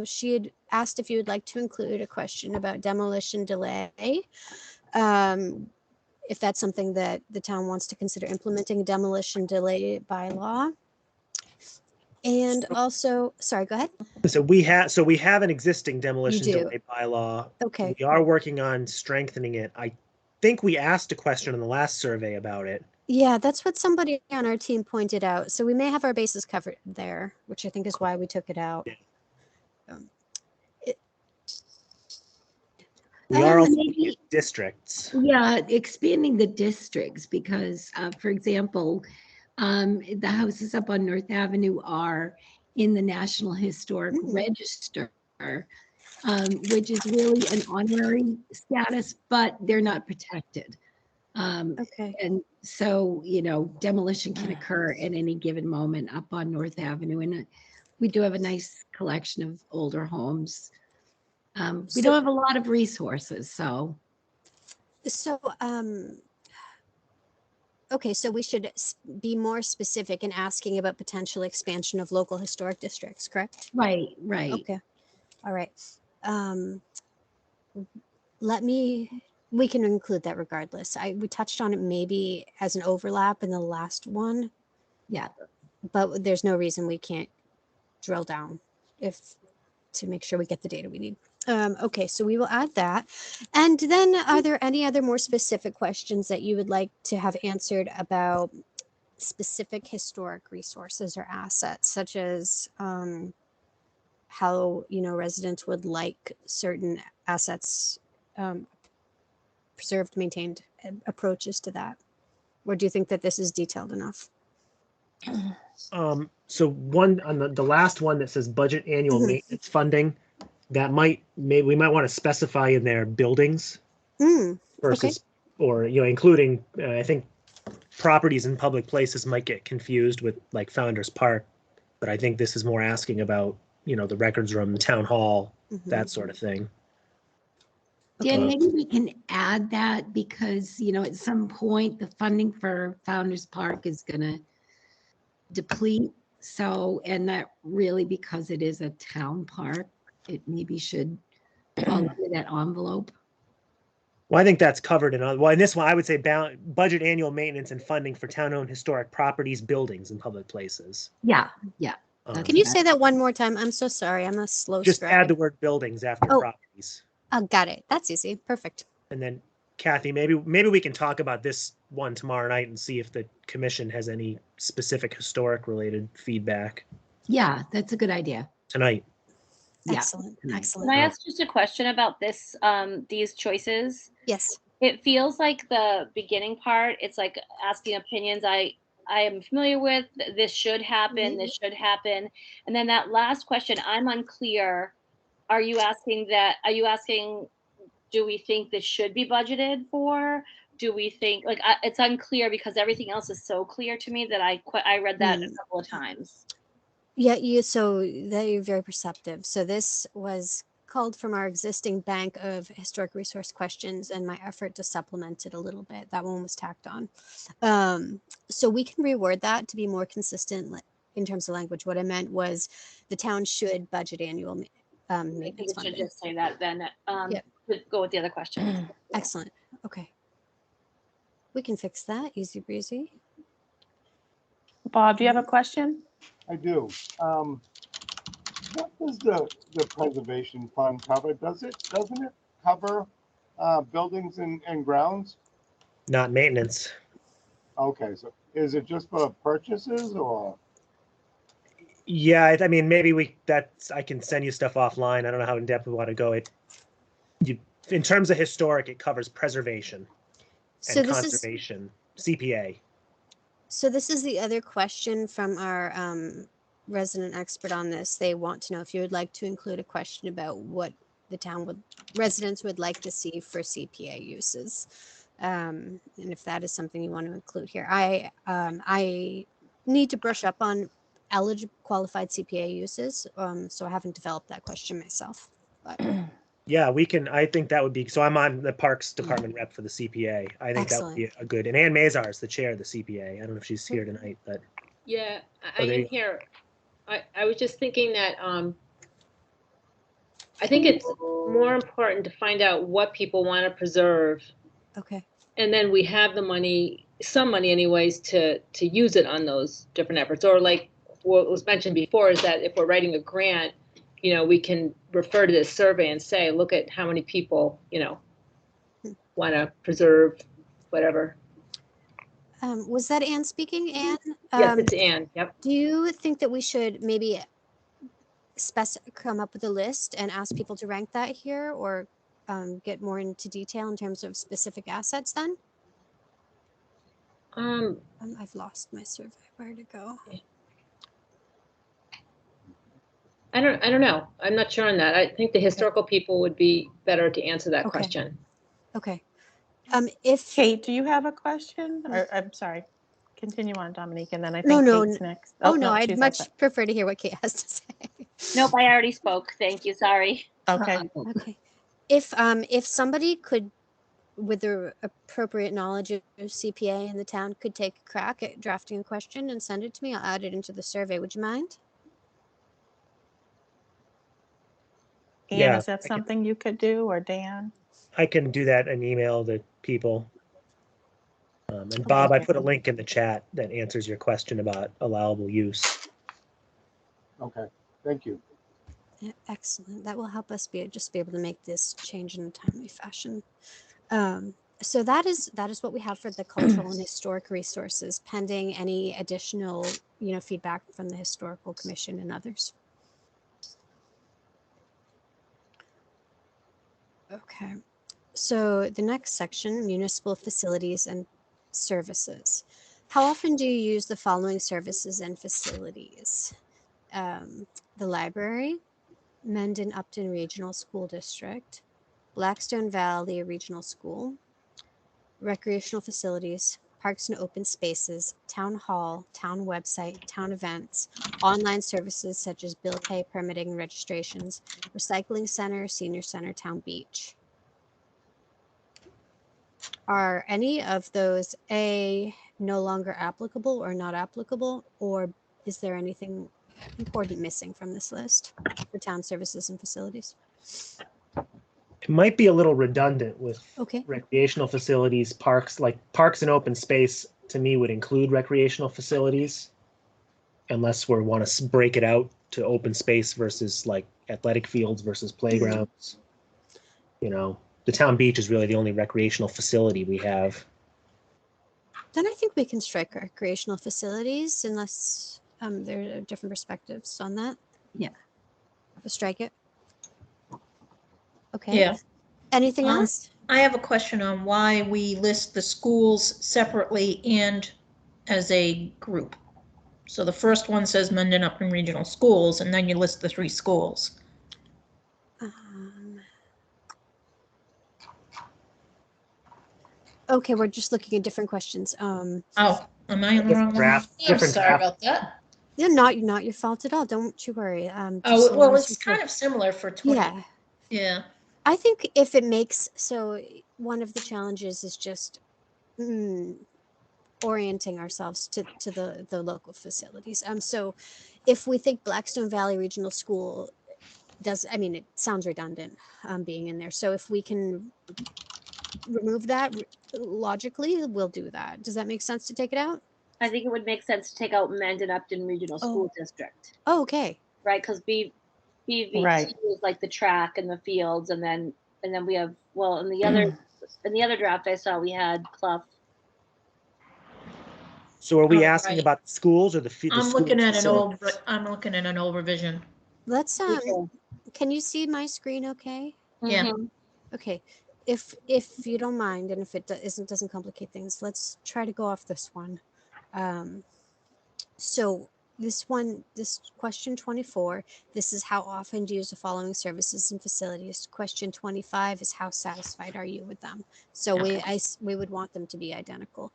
she had asked if you would like to include a question about demolition delay. If that's something that the town wants to consider implementing, a demolition delay bylaw. And also, sorry, go ahead. So we have an existing demolition do. delay bylaw. Okay. We are working on strengthening it. I think we asked a question in the last survey about it. Yeah, that's what somebody on our team pointed out. So we may have our bases covered there, which I think is why we took it out. We are also maybe, districts. yeah, expanding the districts because, for example, the houses up on North Avenue are in the National Historic Register, which is really an honorary status, but they're not protected. Okay. And so, demolition can occur at any given moment up on North Avenue. And we do have a nice collection of older homes. We don't have a lot of resources, so. Okay, so we should be more specific in asking about potential expansion of local historic districts, correct? Right. Okay, all right. We can include that regardless. We touched on it maybe as an overlap in the last one. Yeah. But there's no reason we can't drill down to make sure we get the data we need. Okay, so we will add that. And then are there any other more specific questions that you would like to have answered about specific historic resources or assets, such as how, residents would like certain assets preserved, maintained, approaches to that? Or do you think that this is detailed enough? So one on the last one that says budget annual Mhm. maintenance funding, that maybe we might want to specify in there buildings Okay. versus, or, including, I think properties in public places might get confused with like Founders Park, but I think this is more asking about, the records room, the town hall, that sort of thing. Dan, Okay. maybe we can add that because, at some point, the funding for Founders Park is going to deplete. So, and that really, because it is a town park, it maybe should fall under that envelope. Well, I think that's covered in this one, I would say budget annual maintenance and funding for town-owned historic properties, buildings, and public places. Yeah. Can you say that one more time? I'm so sorry. I'm a slow Just scribe. add the word buildings after Oh. properties. Oh, got it. That's easy. Perfect. And then Kathy, maybe we can talk about this one tomorrow night and see if the commission has any specific historic related feedback Yeah, that's a good idea. tonight. Yeah. Excellent. Can Excellent. I ask just a question about this, these choices? Yes. It feels like the beginning part, it's like asking opinions I am familiar with, this should happen, this should happen. And then that last question, I'm unclear. Are you asking, do we think this should be budgeted for? Do we think, it's unclear because everything else is so clear to me that I read that a couple of times. Yeah, so that you're very perceptive. So this was called from our existing bank of historic resource questions and my effort to supplement it a little bit. That one was tacked on. So we can reword that to be more consistent in terms of language. What I meant was the town should budget annual maintenance It should funding. just say that then. Yep. Go with the other question. Excellent. Okay. We can fix that. Easy breezy. Bob, do you have a question? I do. What does the preservation fund cover? Doesn't it cover buildings and grounds? Not maintenance. Okay, so is it just for purchases or? Yeah, I mean, maybe I can send you stuff offline. I don't know how in depth we want to go. In terms of historic, it covers preservation and conservation, CPA. So this is the other question from our resident expert on this. They want to know if you would like to include a question about what the residents would like to see for CPA uses. And if that is something you want to include here. I need to brush up on eligible qualified CPA uses. So I haven't developed that question myself. But. Yeah, I think that would be, so I'm on the Parks Department rep for the CPA. I think that would be a good, and Ann Mazar is the chair of the CPA. I don't know if she's here tonight, but. Yeah, I am here. I was just thinking that I think it's more important to find out what people want to preserve. Okay. And then we have the money, some money anyways, to use it on those different efforts. Or like what was mentioned before is that if we're writing a grant, we can refer to this survey and say, look at how many people, want to preserve whatever. Was that Anne speaking, Anne? Yes, it's Anne. Yep. Do you think that we should maybe come up with a list and ask people to rank that here, or get more into detail in terms of specific assets then? I've lost my survey. Where'd it go? I don't know. I'm not sure on that. I think the historical people would be better to answer that question. Okay. Kate, do you have a question? Or I'm sorry. Continue on, Dominique, and then I think Kate's next. No, I'd much prefer to hear what Kate has to say. Nope, I already spoke. Thank you. Sorry. Okay. Okay. If somebody could, with the appropriate knowledge of CPA in the town, could take a crack at drafting a question and send it to me, I'll add it into the survey. Would you mind? Ian, is that something you could do, or Dan? I can do that and email the people. And Bob, I put a link in the chat that answers your question about allowable use. Okay, thank you. Yeah, excellent. That will help us be able to make this change in a timely fashion. So that is what we have for the cultural and historic resources, pending any additional feedback from the Historical Commission and others. Okay, so the next section, municipal facilities and services. How often do you use the following services and facilities? The library, Mendon Upton Regional School District, Blackstone Valley Regional School, recreational facilities, parks and open spaces, town hall, town website, town events, online services such as bill pay, permitting, and registrations, recycling center, senior center, town beach. Are any of those A, no longer applicable or not applicable, or is there anything important missing from this list for town services and facilities? It might be a little redundant with Okay. recreational facilities, parks, like parks and open space to me would include recreational facilities. Unless we want to break it out to open space versus like athletic fields versus playgrounds. You know, the town beach is really the only recreational facility we have. Then I think we can strike recreational facilities unless there are different perspectives on that. Yeah. Strike it. Okay. Yeah. Anything else? I have a question on why we list the schools separately and as a group. So the first one says Mendon Upton Regional Schools, and then you list the 3 schools. Okay, we're just looking at different questions. Oh, am I in the wrong one? Draft, I'm different sorry draft. about that. Yeah, not your fault at all. Don't you worry. Oh, well, it's kind of similar for 20. Yeah. Yeah. I think if it makes so, one of the challenges is just orienting ourselves to the local facilities. So if we think Blackstone Valley Regional School does, I mean, it sounds redundant being in there. So if we can remove that logically, we'll do that. Does that make sense to take it out? I think it would make sense to take out Mendon Upton Regional School District. Oh, okay. Right, because BVT Right. is like the track and the fields, and then we have, well, in the other draft I saw we had Clough. So are we Oh, asking right. about the schools or the I'm looking at facilities? I'm looking at an old revision. Let's can you see my screen okay? Yeah. Mhm. Okay. If you don't mind, and if it doesn't complicate things, let's try to go off this one. So this question 24, this is how often do you use the following services and facilities. Question 25 is how satisfied are you with them? So we would want them to be identical.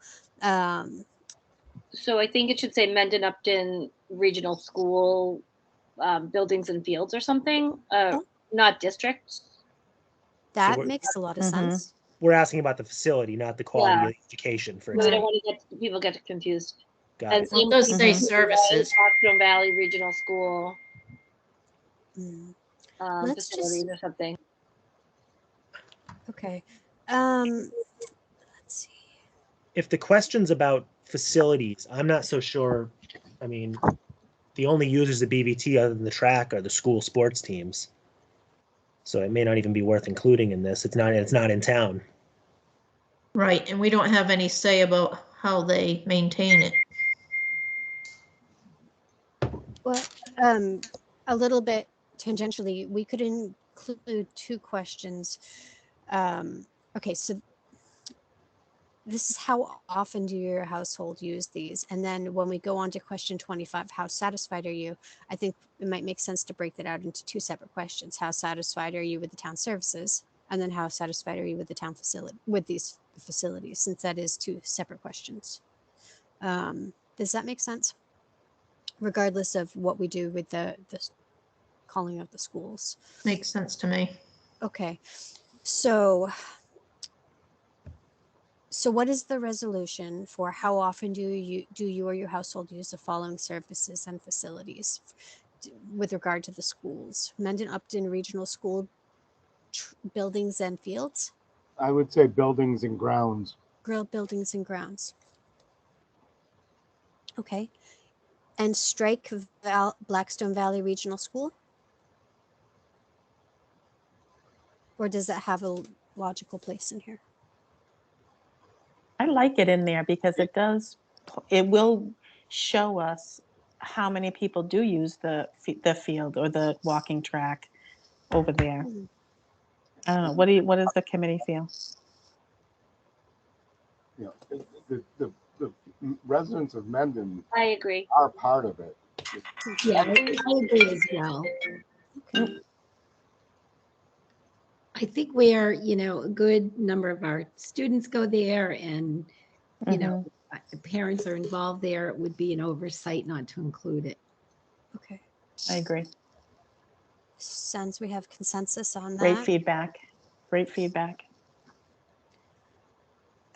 So I think it should say Mendon Upton Regional School buildings and fields or something, not districts. That we're- makes a lot of Mhm. sense. We're asking about the facility, not the quality Yeah. of education, for We don't example. want to get people get confused. Got And it. Well, it does say Mhm. services. Blackstone Valley Regional School Let's facilities just or something. okay. Let's see. If the question's about facilities, I'm not so sure. I mean, the only users of BVT other than the track are the school sports teams. So it may not even be worth including in this. It's not in town. Right, and we don't have any say about how they maintain it. Well, a little bit tangentially, we could include 2 questions. Okay, so this is how often do your household use these? And then when we go on to question 25, how satisfied are you? I think it might make sense to break that out into 2 separate questions. How satisfied are you with the town services? And then how satisfied are you with the town facility, with these facilities, since that is 2 separate questions. Does that make sense? Regardless of what we do with the calling of the schools. Makes sense to me. Okay, so what is the resolution for how often do you or your household use the following services and facilities with regard to the schools? Mendon Upton Regional School buildings and fields? I would say buildings and grounds. Grill buildings and grounds. Okay. And strike Blackstone Valley Regional School? Or does that have a logical place in here? I like it in there because it will show us how many people do use the field or the walking track over there. I don't know. What does the committee feel? You know, residents of Mendon I agree. are part of it. Yeah, I agree as well. I think where, a good number of our students go there and, the parents are involved there, it would be an oversight not to include it. Okay. I agree. Since we have consensus on Great that. feedback. Great feedback.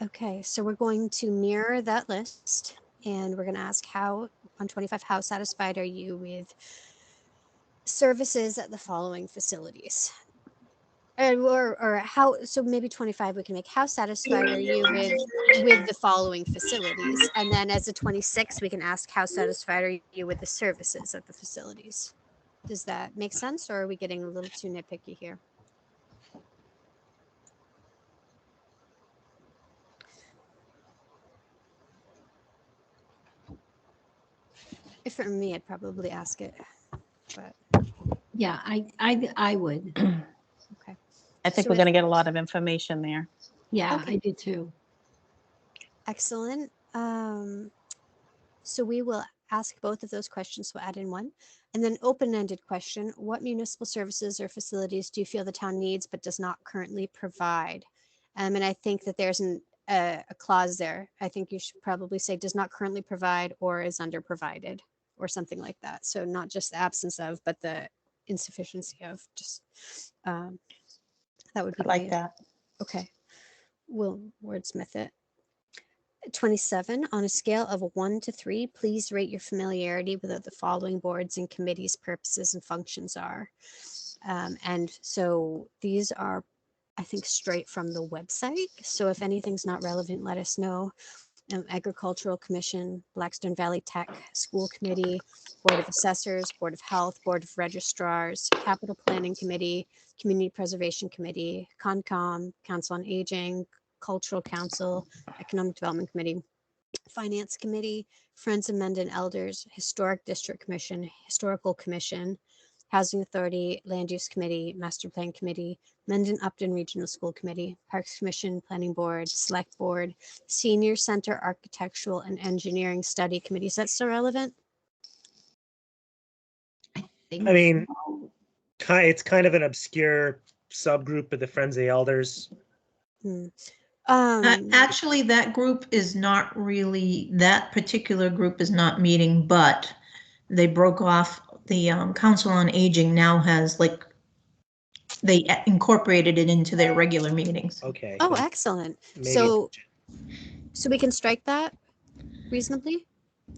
Okay, so we're going to mirror that list and we're going to ask how, on 25, how satisfied are you with services at the following facilities? Or how, so maybe 25 we can make, how satisfied are you with the following facilities? And then as a 26, we can ask how satisfied are you with the services at the facilities? Does that make sense, or are we getting a little too nitpicky here? If for me, I'd probably ask it, but Yeah, I would. okay. I think So we're if- going to get a lot of information there. Yeah, Okay. I do too. Excellent. So we will ask both of those questions. We'll add in one. And then open-ended question, what municipal services or facilities do you feel the town needs but does not currently provide? And I think that there's a clause there. I think you should probably say does not currently provide or is under provided or something like that. So not just the absence of, but the insufficiency of. Just that would be I like great. that. Okay, we'll wordsmith it. 27, on a scale of 1 to 3, please rate your familiarity with what the following boards and committees' purposes and functions are. And so these are, I think, straight from the website. So if anything's not relevant, let us know. Agricultural Commission, Blackstone Valley Tech, School Committee, Board of Assessors, Board of Health, Board of Registrars, Capital Planning Committee, Community Preservation Committee, CONCOM, Council on Aging, Cultural Council, Economic Development Committee, Finance Committee, Friends of Mendon Elders, Historic District Commission, Historical Commission, Housing Authority, Land Use Committee, Master Plan Committee, Mendon Upton Regional School Committee, Parks Commission, Planning Board, Select Board, Senior Center Architectural and Engineering Study Committee. Is that still relevant? I think I mean, so. it's kind of an obscure subgroup of the Friends of the Elders. Actually, that group is not really, that particular group is not meeting, but they broke off. The Council on Aging now has they incorporated it into their regular meetings. Okay. Oh, excellent. Maybe So we can strike that reasonably?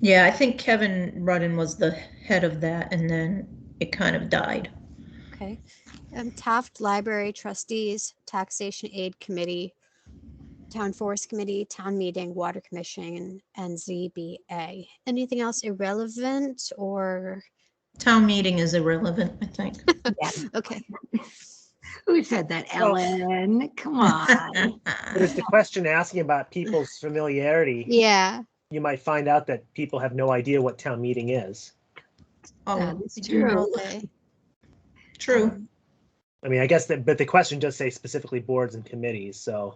Yeah, I think Kevin Rudden was the head of that, and then it kind of died. Okay. Taft Library Trustees, Taxation Aid Committee, Town Forest Committee, Town Meeting, Water Commission, and ZBA. Anything else irrelevant or? Town meeting is irrelevant, I think. Yeah. Okay. Who said that, Ellen? Come on. But is the question asking about people's familiarity? Yeah. You might find out that people have no idea what town meeting is. That Oh, is true. true. I mean, I guess but the question does say specifically boards and committees, so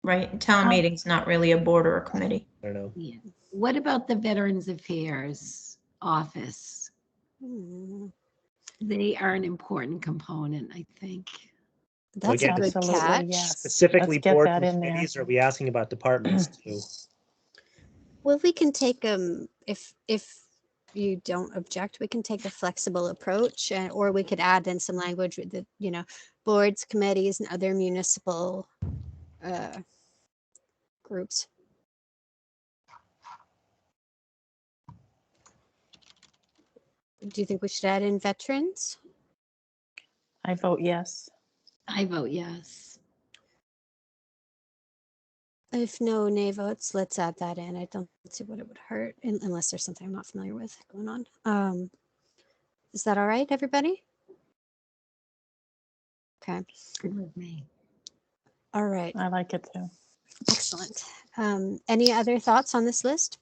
Right, town meeting's not really a board or a committee. I don't know. Yeah. What about the Veterans Affairs Office? They are an important component, I think. That's again, a good Absolutely, catch. yes. Specifically Let's get boards that and in there. committees, or are we asking about departments too? Well, we can take if you don't object, we can take a flexible approach, or we could add in some language with the boards, committees, and other municipal groups. Do you think we should add in veterans? I vote yes. I vote yes. If no nay votes, let's add that in. I don't see what it would hurt, unless there's something I'm not familiar with going on. Is that all right, everybody? Okay. Good with me. All right. I like it too. Excellent. Any other thoughts on this list?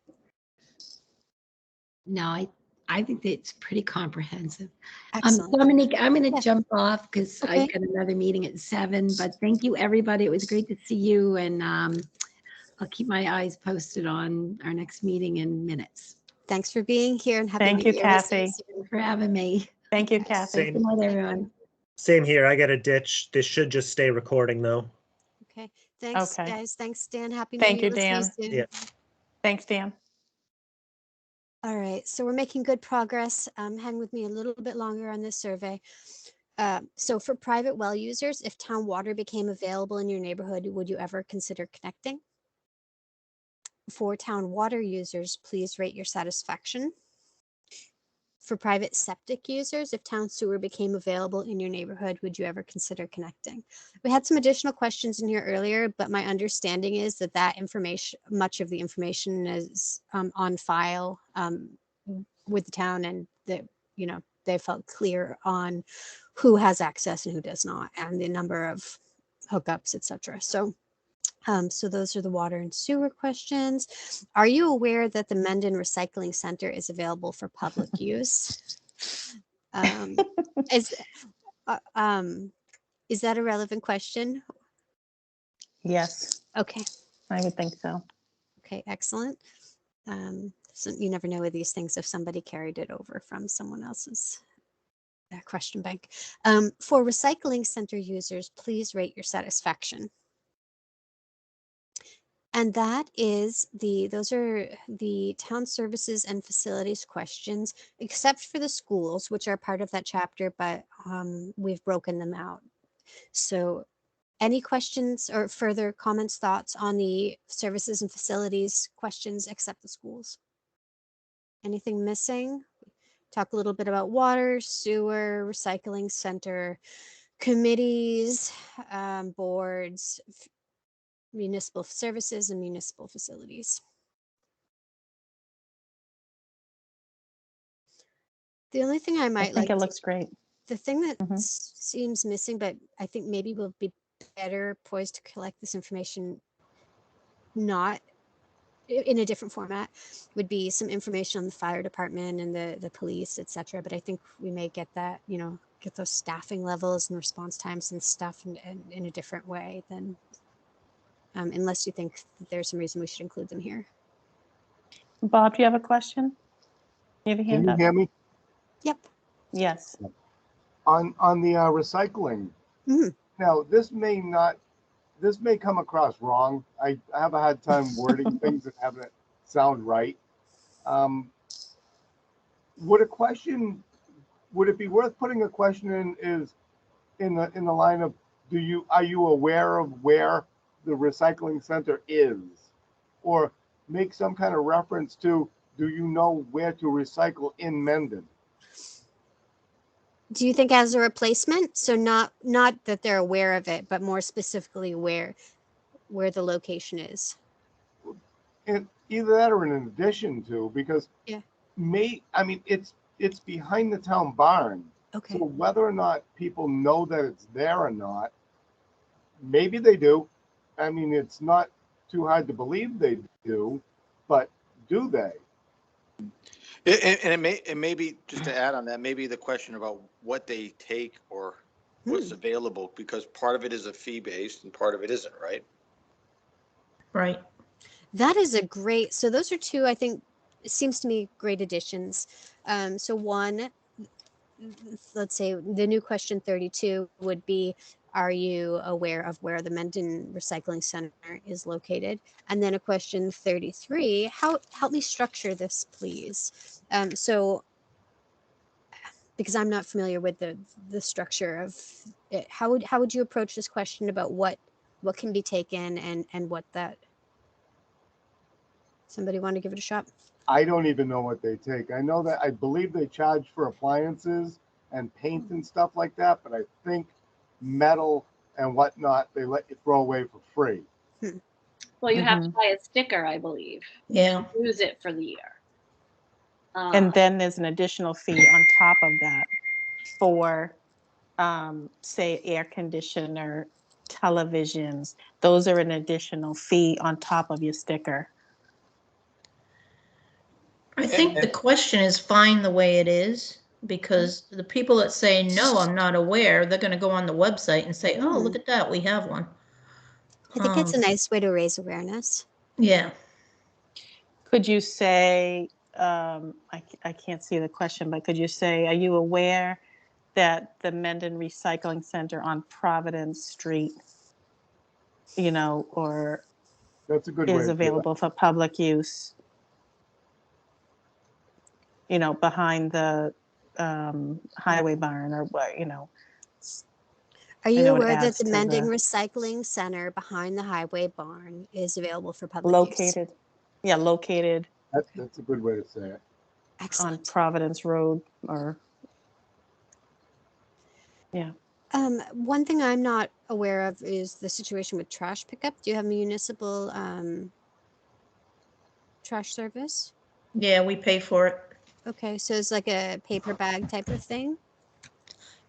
No, I think that it's pretty comprehensive. Excellent. Dominique, I'm going to Yeah. jump off because Okay. I've got another meeting at 7, but thank you, everybody. It was great to see you, and I'll keep my eyes posted on our next meeting in minutes. Thanks for being here and happy Thank New you, Year. Kathy. For having me. Thank you, Kathy. Same, Good night, everyone. same here. I got a ditch. This should just stay recording though. Okay. Thanks, Okay. guys. Thanks, Dan. Happy New Thank Year. you, We'll see Dan. soon. Yeah. Thanks, Dan. All right, so we're making good progress. Hang with me a little bit longer on this survey. So for private well users, if town water became available in your neighborhood, would you ever consider connecting? For town water users, please rate your satisfaction. For private septic users, if town sewer became available in your neighborhood, would you ever consider connecting? We had some additional questions in here earlier, but my understanding is that that information, much of the information is on file with the town, and that, you know, they felt clear on who has access and who does not, and the number of hookups, etc. So those are the water and sewer questions. Are you aware that the Mendon Recycling Center is available for public use? Is that a relevant question? Yes, Okay. I would think so. Okay, excellent. So you never know with these things if somebody carried it over from someone else's question bank. For recycling center users, please rate your satisfaction. And that is those are the town services and facilities questions, except for the schools, which are part of that chapter, but we've broken them out. So any questions or further comments, thoughts on the services and facilities questions except the schools? Anything missing? Talk a little bit about water, sewer, recycling center, committees, boards, municipal services, and municipal facilities. The only thing I might I think like it looks great. the thing that Mhm. seems missing, but I think maybe we'll be better poised to collect this information not in a different format, would be some information on the fire department and the police, etc. But I think we may get that, you know, get those staffing levels and response times and stuff in a different way than unless you think that there's some reason we should include them here. Bob, do you have a question? You have a Can hand you up? hear me? Yep. Yes. On the recycling. Mhm. Now, this may come across wrong. I have a hard time wording things and having it sound right. Would it be worth putting a question in the line of, are you aware of where the recycling center is? Or make some kind of reference to, do you know where to recycle in Mendon? Do you think as a replacement? So not that they're aware of it, but more specifically where the location is. And either that or in addition to, because Yeah. it's behind the town barn. Okay. So whether or not people know that it's there or not, maybe they do. I mean, it's not too hard to believe they do, but do they? And it may be, just to add on that, maybe the question about what they take or what's available, because part of it is a fee based and part of it isn't, right? Right. That is a great, so those are two, I think, it seems to me, great additions. So one, let's say the new question 32 would be, are you aware of where the Mendon Recycling Center is located? And then a question 33, help me structure this, please. So, because I'm not familiar with the structure of it, how would you approach this question about what can be taken and what that, somebody want to give it a shot? I don't even know what they take. I know that I believe they charge for appliances and paint and stuff like that, but I think metal and whatnot, they let you throw away for free. Well, you have to buy a sticker, I believe. Yeah. Use it for the year. And then there's an additional fee on top of that for, say, air conditioner, televisions. Those are an additional fee on top of your sticker. I think the question is fine the way it is, because the people that say, no, I'm not aware, they're going to go on the website and say, oh, look at that, we have one. I think it's a nice way to raise awareness. Yeah. Could you say, I can't see the question, but could you say, are you aware that the Mendon Recycling Center on Providence Street, or That's a good way is to do it. available for public use? Behind the highway barn or what, Are you know it aware that adds the to Mendon the- Recycling Center behind the highway barn is available for public use? located That's a good way to say it. on Excellent. Providence Road or, yeah. One thing I'm not aware of is the situation with trash pickup. Do you have municipal trash service? Yeah, we pay for it. Okay, so it's like a paper bag type of thing?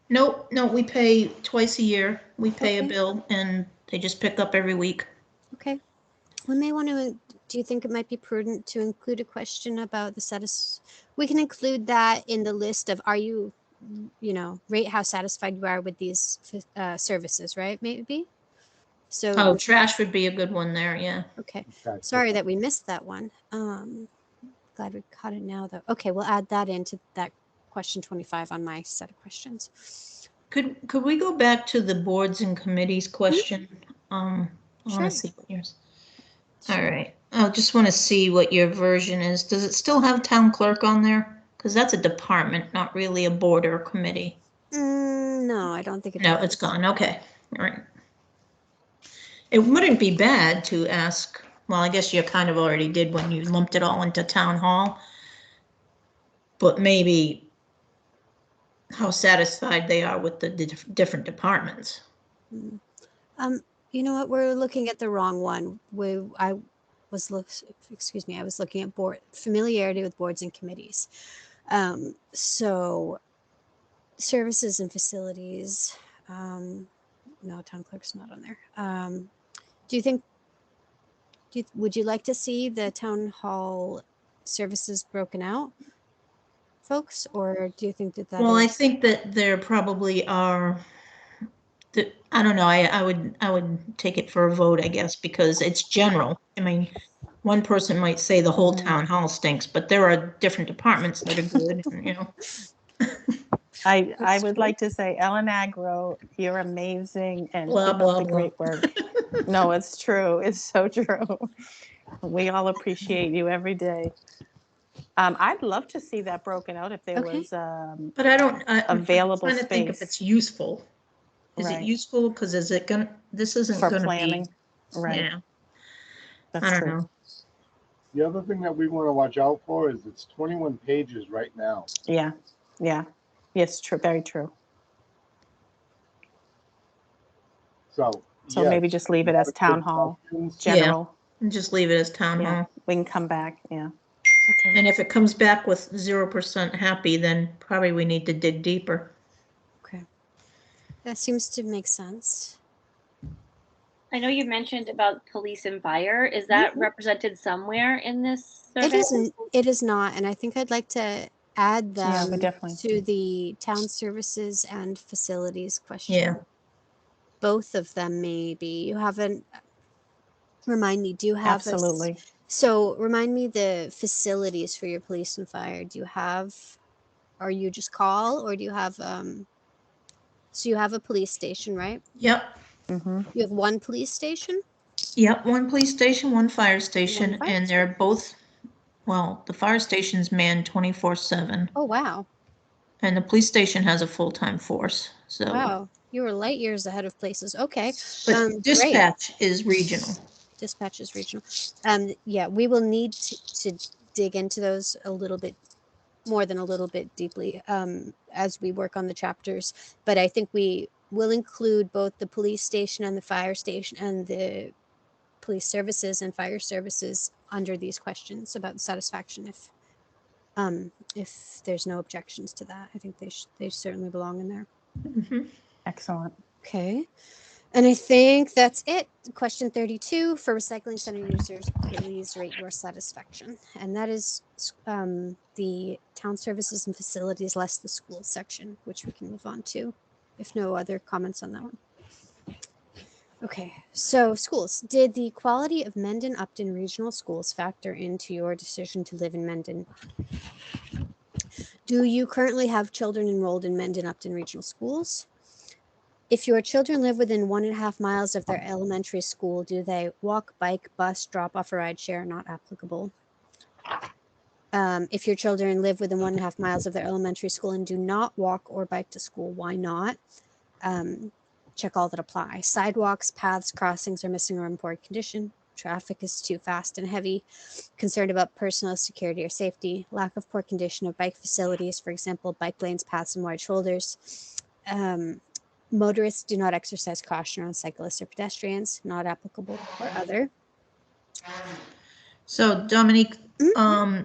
Nope, no, we pay twice a year. We pay a Okay. bill and they just pick up every week. Okay. We may want to, do you think it might be prudent to include a question about the status? We can include that in the list of, are you, rate how satisfied you are with these services, right? Maybe? So, Oh, trash would be a good one there, yeah. okay. Okay. Sorry that we missed that one. Glad we caught it now, though. Okay, we'll add that into that question 25 on my set of questions. Could we go back to the boards and committees question? I want Sure. to see what yours. All right, I just want to see what your version is. Does it still have town clerk on there? Because that's a department, not really a board or a committee. No, I don't think it No, does. it's gone. Okay, all right. It wouldn't be bad to ask, well, I guess you kind of already did when you lumped it all into town hall. But maybe how satisfied they are with the different departments. You know what? We're looking at the wrong one. I was looking at board familiarity with boards and committees. So services and facilities. No, town clerk's not on there. Would you like to see the town hall services broken out, folks, or do you think that Well, I is- think that there probably are. I don't know. I would take it for a vote, I guess, because it's general. I mean, one person might say the whole town hall stinks, but there are different departments that are good. I would like to say, Ellen Agro, you're amazing and Blah, keep blah, up the blah. great work. No, it's true. It's so true. We all appreciate you every day. I'd love to see that broken out if there Okay. was But I don't. I'm available trying to think if space. it's useful. Is it Right. useful? Because is it gonna? This isn't For gonna planning. be. Right. Yeah. That's I don't true. know. The other thing that we want to watch out for is it's 21 pages right now. Yeah. Yeah. Yes, true. Very true. So So maybe yes, just leave it a lot as of good town hall, questions. general. And just leave it as town Yeah. hall. We can come back. Yeah. And if it comes back with 0% happy, then probably we need to dig deeper. Okay. That seems to make sense. I know you mentioned about police and fire. Is that represented somewhere in this survey? It isn't. It is not, and I think I'd like to add Yeah, we them definitely- to the town services and facilities question. Yeah. Both of them, maybe. You haven't. Remind me. Do you have Absolutely. So remind me the facilities for your police and fire. Do you have? Are you just call, or do you have? So you have a police station, right? Yep. Mm-hmm. You have one police station. Yep. One police station, one fire station, fire and they're both. Well, the fire station's manned 24/7, Oh wow! and the police station has a full-time force. So. Wow, you were light years ahead of places. Okay, But great. dispatch is regional. Dispatch is regional. Yeah, we will need to dig into those a little bit more than a little bit deeply as we work on the chapters. But I think we will include both the police station and the fire station and the police services and fire services under these questions about satisfaction. If there's no objections to that, I think they certainly belong in there. Mhm. Excellent. Okay. And I think that's it. Question 32 for recycling center users, please rate your satisfaction. And that is the town services and facilities less the school section, which we can move on to if no other comments on that one. Okay, so schools. Did the quality of Mendon Upton regional schools factor into your decision to live in Mendon? Do you currently have children enrolled in Mendon Upton regional schools? If your children live within 1.5 miles of their elementary school, do they walk, bike, bus, drop off, or ride share? Not applicable. If your children live within 1.5 miles of their elementary school and do not walk or bike to school, why not? Check all that apply. Sidewalks, paths, crossings are missing or in poor condition. Traffic is too fast and heavy. Concerned about personal security or safety. Lack of poor condition of bike facilities, for example, bike lanes, paths, and wide shoulders. Motorists do not exercise caution on cyclists or pedestrians. Not applicable. Or other. So Dominique,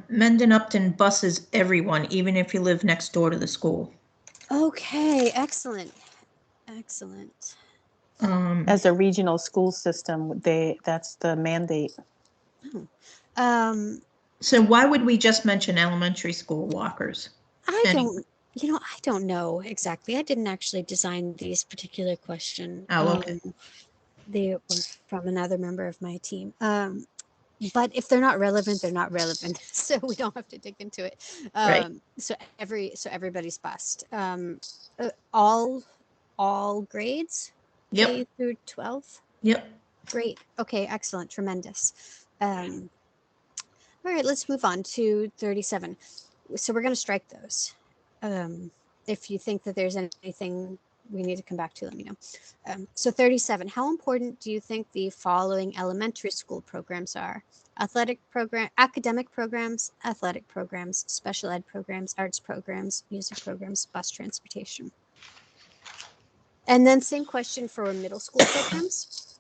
Mendon Upton buses everyone, even if you live next door to the school. Okay, excellent. Excellent. As a regional school system, that's the mandate. So why would we just mention elementary school walkers? I don't know exactly. I didn't actually design these particular questions. Oh, okay. They were from another member of my team. But if they're not relevant, they're not relevant. So we don't have to dig into it. Right. So everybody's bust. All grades? Yep. K through 12? Yep. Great. Okay, excellent. Tremendous. All right, let's move on to 37. So we're going to strike those. If you think that there's anything we need to come back to, let me know. So 37, how important do you think the following elementary school programs are? Academic programs, athletic programs, special ed programs, arts programs, music programs, bus transportation. And then same question for middle school programs.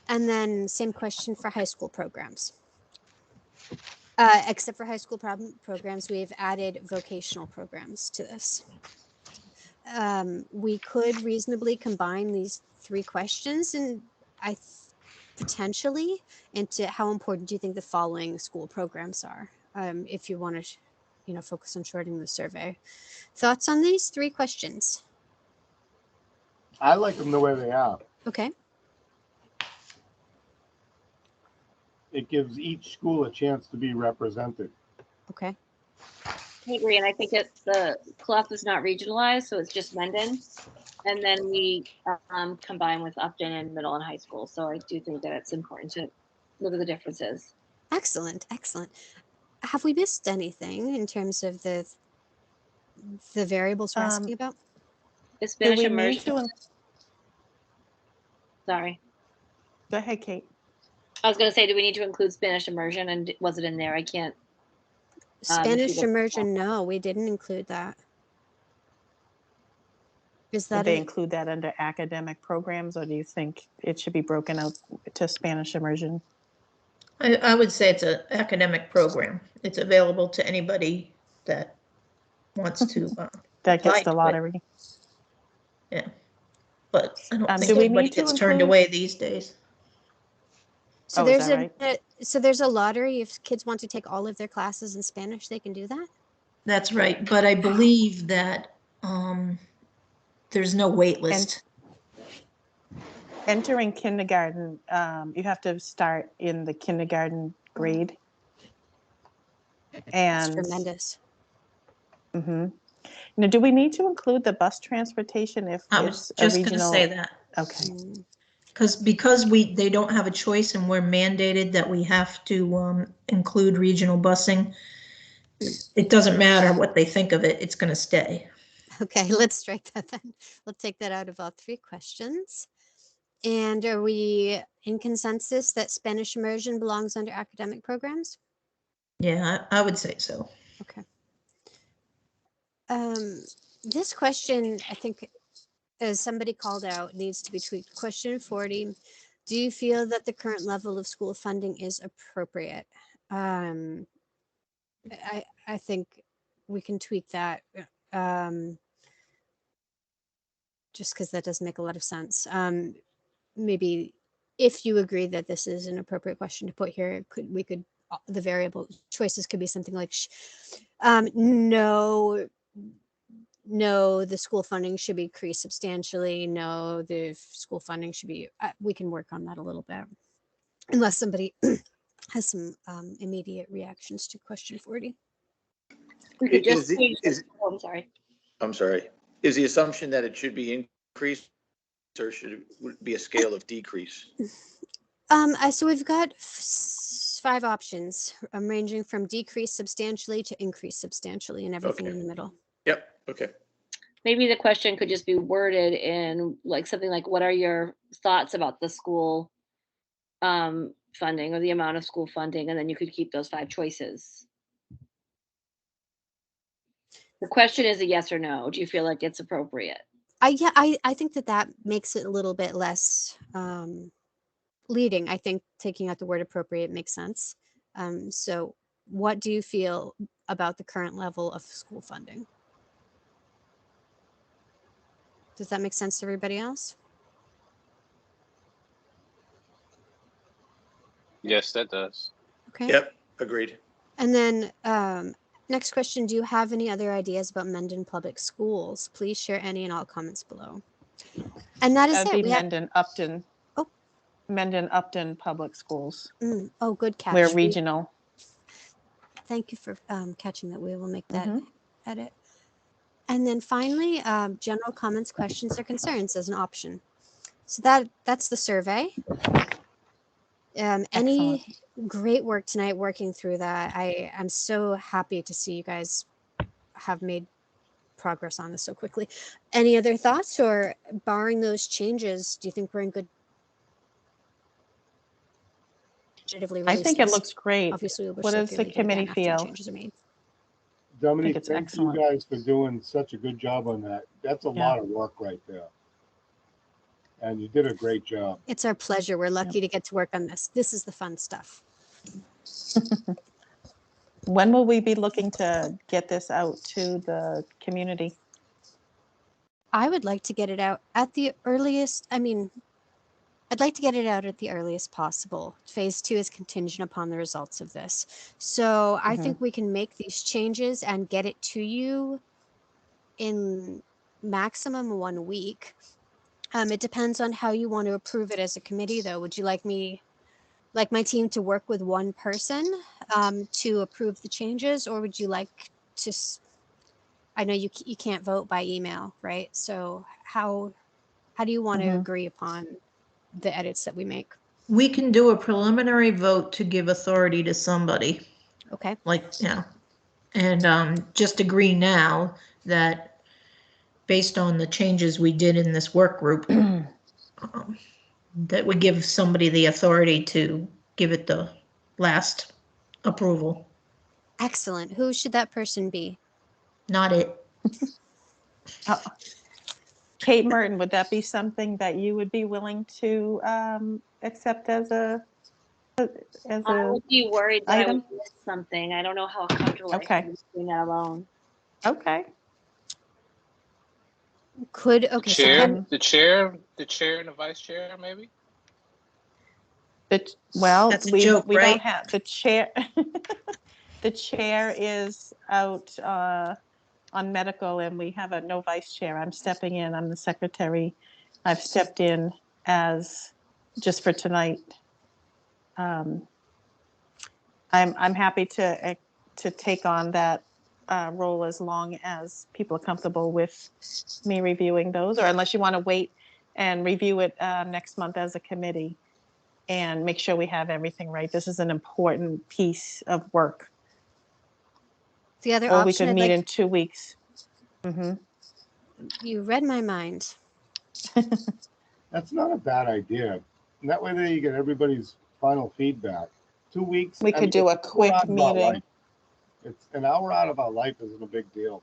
And then same question for high school programs. Except for high school programs, we've added vocational programs to this. We could reasonably combine these three questions and potentially into how important do you think the following school programs are, if you want to focus on shortening the survey. Thoughts on these three questions? I like them the way they are. Okay. It gives each school a chance to be represented. Okay. I agree, and I think it's the Clough is not regionalized, so it's just Mendon, and then we combine with Upton and middle and high school. So I do think that it's important to look at the differences. Excellent, excellent. Have we missed anything in terms of the variables we're asking about? Is Spanish Do we immersion? need to? Sorry. Go ahead, Kate. I was going to say, do we need to include Spanish immersion, and was it in there? I can't. Spanish immersion, no, we didn't include that. Is that Would they include that under academic programs, or do you think it should be broken out to Spanish immersion? I would say it's an academic program. It's available to anybody that wants to. That gets apply the to it. lottery. Yeah, but I don't think do we anybody need to gets turned include- away these days. So Oh, there's is that right? so there's a lottery. If kids want to take all of their classes in Spanish, they can do that? That's right, but I believe that there's no wait list. Entering kindergarten, you have to start in the kindergarten grade. That's And tremendous. Now, do we need to include the bus transportation if I it's was just a going to regional? say that. Okay. Because they don't have a choice and we're mandated that we have to include regional busing. It doesn't matter what they think of it, it's going to stay. Okay, let's strike that then. Let's take that out of all three questions. And are we in consensus that Spanish immersion belongs under academic programs? Yeah, I would say so. Okay. This question, I think, as somebody called out, needs to be tweaked. Question 40, do you feel that the current level of school funding is appropriate? I think we can tweak that just because that doesn't make a lot of sense. Maybe if you agree that this is an appropriate question to put here, the variable choices could be something like no, no, the school funding should be increased substantially. No, the school funding should be, we can work on that a little bit. Unless somebody has some immediate reactions to question 40. We could just Is, change. is, Oh, I'm sorry. I'm sorry. Is the assumption that it should be increased or should it be a scale of decrease? So we've got 5 options, ranging from decrease substantially to increase substantially, and everything Okay. in the middle. Yep. Okay. Maybe the question could just be worded in like something like, what are your thoughts about the school funding or the amount of school funding? And then you could keep those 5 choices. The question is a yes or no. Do you feel like it's appropriate? Yeah, I think that makes it a little bit less leading. I think taking out the word appropriate makes sense. So what do you feel about the current level of school funding? Does that make sense to everybody else? Yes, that does. Okay. Yep. Agreed. And then next question, do you have any other ideas about Mendon Public Schools? Please share any and all comments below. And that is That'd it. be We have, Mendon Upton. Oh. Mendon Upton Public Schools. oh, good catch. We're regional. Thank you for catching that. We will make that Mhm. edit. And then finally, general comments, questions, or concerns as an option. So that's the survey. Any great work tonight working through that. I'm so happy to see you guys have made progress on this so quickly. Any other thoughts, or barring those changes, do you think we're in good? I think it looks great. Obviously, we'll What does the circulate it again committee after the feel? changes are made. Dominique, it's thank you excellent. guys for doing such a good job on that. That's a Yeah. lot of work right there. And you did a great job. It's our pleasure. We're lucky to get to work on this. This is the fun stuff. When will we be looking to get this out to the community? I would like to get it out at the earliest. I'd like to get it out at the earliest possible. Phase 2 is contingent upon the results of this. So I think we can make these changes and get it to you in maximum 1 week. It depends on how you want to approve it as a committee, though. Would you like my team to work with one person to approve the changes, or would you like to? I know you can't vote by email, right? So how do you want to agree upon the edits that we make? We can do a preliminary vote to give authority to somebody. Okay. And just agree now that based on the changes we did in this work group, that would give somebody the authority to give it the last approval. Excellent. Who should that person be? Not it. Kate Merton, would that be something that you would be willing to accept as a I would be worried that I item? would miss something. I don't know how comfortable I Okay. can be doing that alone. Okay. The chair and the vice chair, maybe. Well, That's a we joke, don't right? have the chair. The chair is out on medical, and we have no vice chair. I'm stepping in. I'm the secretary. I've stepped in as just for tonight. I'm happy to take on that role as long as people are comfortable with me reviewing those, or unless you want to wait and review it next month as a committee and make sure we have everything right. This is an important piece of work. The other Or we option could I'd meet like in 2 weeks. You read my mind. That's not a bad idea. And that way there you get everybody's final feedback. 2 weeks. We could do a quick meeting. It's an hour out of our life isn't a big deal.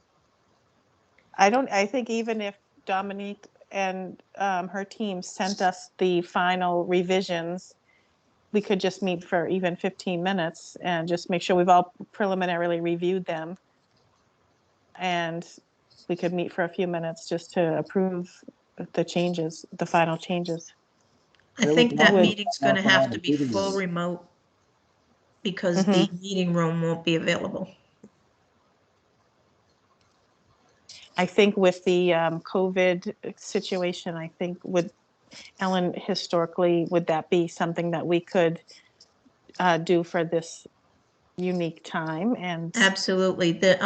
I think even if Dominique and her team sent us the final revisions, we could just meet for even 15 minutes and just make sure we've all preliminarily reviewed them. And we could meet for a few minutes just to approve the changes, the final changes. I think that meeting's going to have to be full remote because the meeting room won't be available. I think with the COVID situation, I think with Ellen, historically, would that be something that we could do for this unique time? And Absolutely. Okay.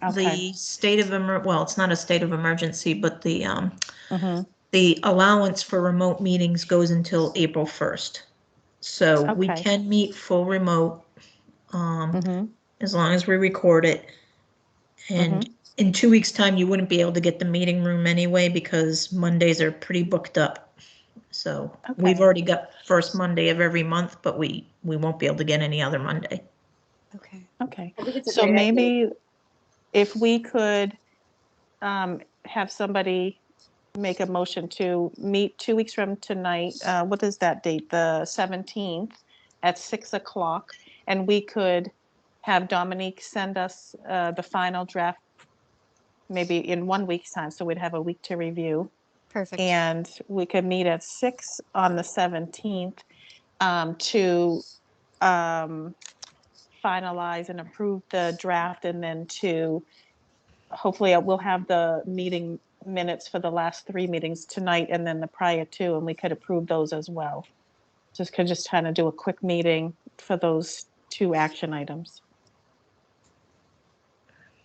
The state of well, it's not a state of emergency, but Mhm. the allowance for remote meetings goes until April 1st. So we Okay. can meet full remote, Mhm. as long as we record it. And in 2 weeks' time, you wouldn't be able to get the meeting room anyway, because Mondays are pretty booked up. So we've Okay. already got first Monday of every month, but we won't be able to get any other Monday. Okay. Okay. I think it's a So great idea. maybe if we could have somebody make a motion to meet 2 weeks from tonight, what is that date? The 17th at 6 o'clock. And we could have Dominique send us the final draft maybe in 1 week's time. So we'd have a week to review. Perfect. And we could meet at 6 on the 17th to finalize and approve the draft, and then to hopefully we'll have the meeting minutes for the last 3 meetings tonight and then the prior 2, and we could approve those as well. Just kind of do a quick meeting for those 2 action items.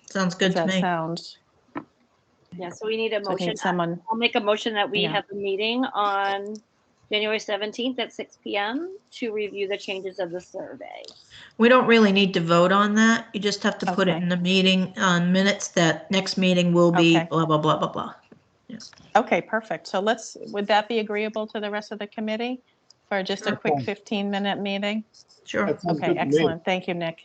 Sounds Does good to that me. sound? Yeah, so we need a So I motion. need someone. I'll make a motion that we Yeah. have a meeting on January 17th at 6 p.m. to review the changes of the survey. We don't really need to vote on that. You just have to put it Okay. in the meeting on minutes that next meeting will be Okay. blah, blah, blah, blah, blah. Okay, perfect. So would that be agreeable to the rest of the committee for just a quick 15-minute meeting? Sure. That sounds Okay, good to me. excellent. Thank you, Nick.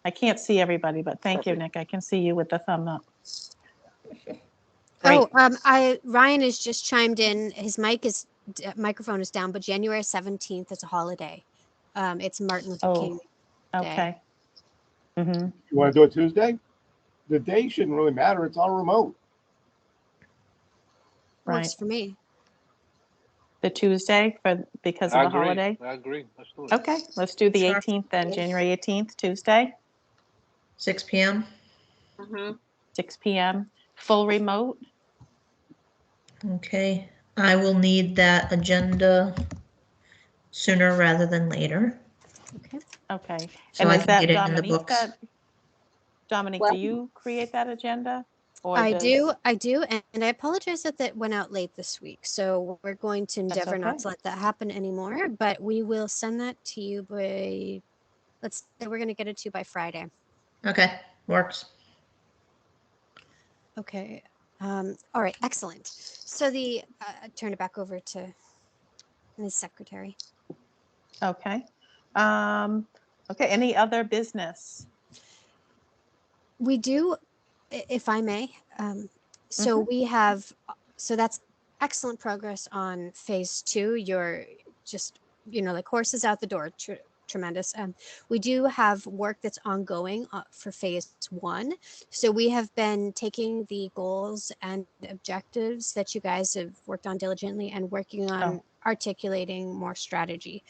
I can't see everybody, but thank you, Nick. I can see you with the thumb up. Great. Ryan has just chimed in. His microphone is down, but January 17th is a holiday. It's Martin Luther King Day. Okay. Mm-hmm. You want to do it Tuesday? The day shouldn't really matter. It's all remote. Works Right. for me. The Tuesday because of I the agree. holiday? I agree. Let's do it. Okay, let's do the Sure. 18th then, January 18th, Tuesday, 6 p.m. 6 p.m. Full remote? Okay. I will need that agenda sooner rather than later. Okay. So And I is can get that it in the books. Dominique, Well- do you create that agenda? Or I does- do, and I apologize that went out late this week. So we're going to endeavor not okay. to let that happen anymore. But we will send that to you by. Let's say we're going to get it to you by Friday. Okay, works. Okay. All right. Excellent. So turn it back over to Ms. Secretary. Okay. Okay, any other business? We do, if I may. So we have, so that's excellent progress on phase 2. You're just, the course is out the door. Tremendous. We do have work that's ongoing for phase 1. So we have been taking the goals and objectives that you guys have worked on diligently and working on articulating more strategy.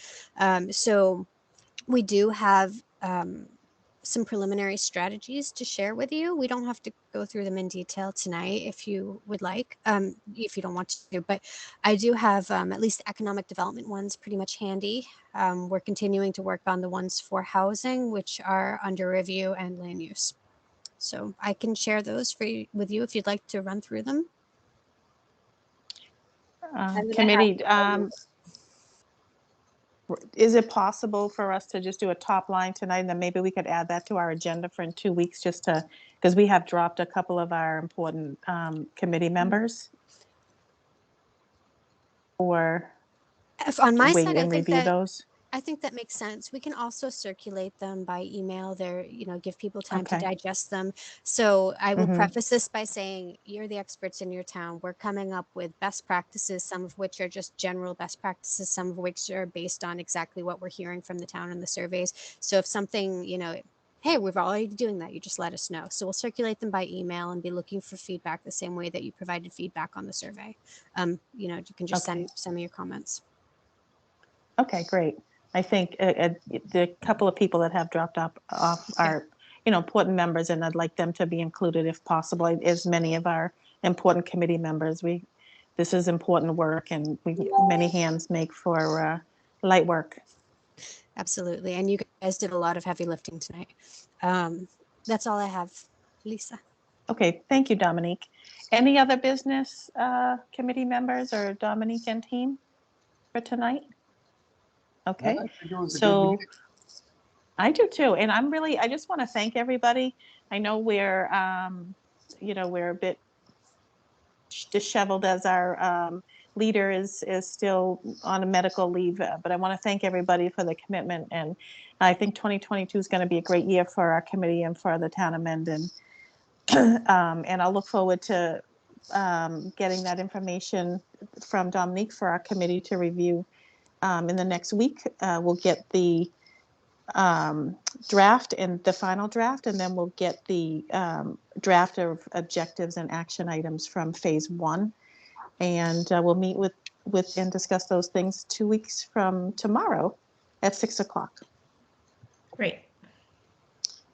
So we do have some preliminary strategies to share with you. We don't have to go through them in detail tonight if you would like, if you don't want to, but I do have at least economic development ones pretty much handy. We're continuing to work on the ones for housing, which are under review, and land use. So I can share those with you if you'd like to run through them. Committee, is it possible for us to just do a top line tonight, and then maybe we could add that to our agenda for in 2 weeks, just because we have dropped a couple of our important committee members? Or on my wait side, and review those? I think that makes sense. We can also circulate them by email. Give people time to digest them. So I will preface this by saying you're the experts in your town. We're coming up with best practices, some of which are just general best practices, some of which are based on exactly what we're hearing from the town and the surveys. So if something, hey, we're already doing that, you just let us know. So we'll circulate them by email and be looking for feedback the same way that you provided feedback on the survey. You can just send me your comments. Okay, great. I think the couple of people that have dropped off are, important members, and I'd like them to be included if possible, as many of our important committee members. This is important work, and many hands make for light work. Absolutely. And you guys did a lot of heavy lifting tonight. That's all I have, Lisa. Okay, thank you, Dominique. Any other business committee members or Dominique and team for tonight? Okay, I think it was a good so meeting. I do too, and I just want to thank everybody. I know we're we're a bit disheveled as our leader is still on a medical leave, but I want to thank everybody for the commitment, and I think 2022 is going to be a great year for our committee and for the town of Mendon. And I'll look forward to getting that information from Dominique for our committee to review in the next week. We'll get the draft and the final draft, and then we'll get the draft of objectives and action items from phase 1. And we'll meet with and discuss those things 2 weeks from tomorrow at 6 o'clock. Great.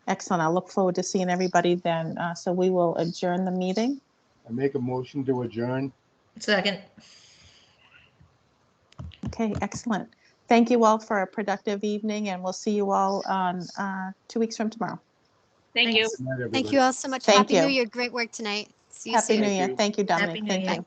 Excellent. I'll look forward to seeing everybody then. So we will adjourn the meeting. I make a motion to adjourn. Second. Okay, excellent. Thank you all for a productive evening, and we'll see you all on 2 weeks from tomorrow. Thank you. Good night, Thank everybody. you all so much. Thank Happy you. New Year. Great work tonight. See you Happy soon. New Year. Thank you, Dominic. Happy New Thank Year. you.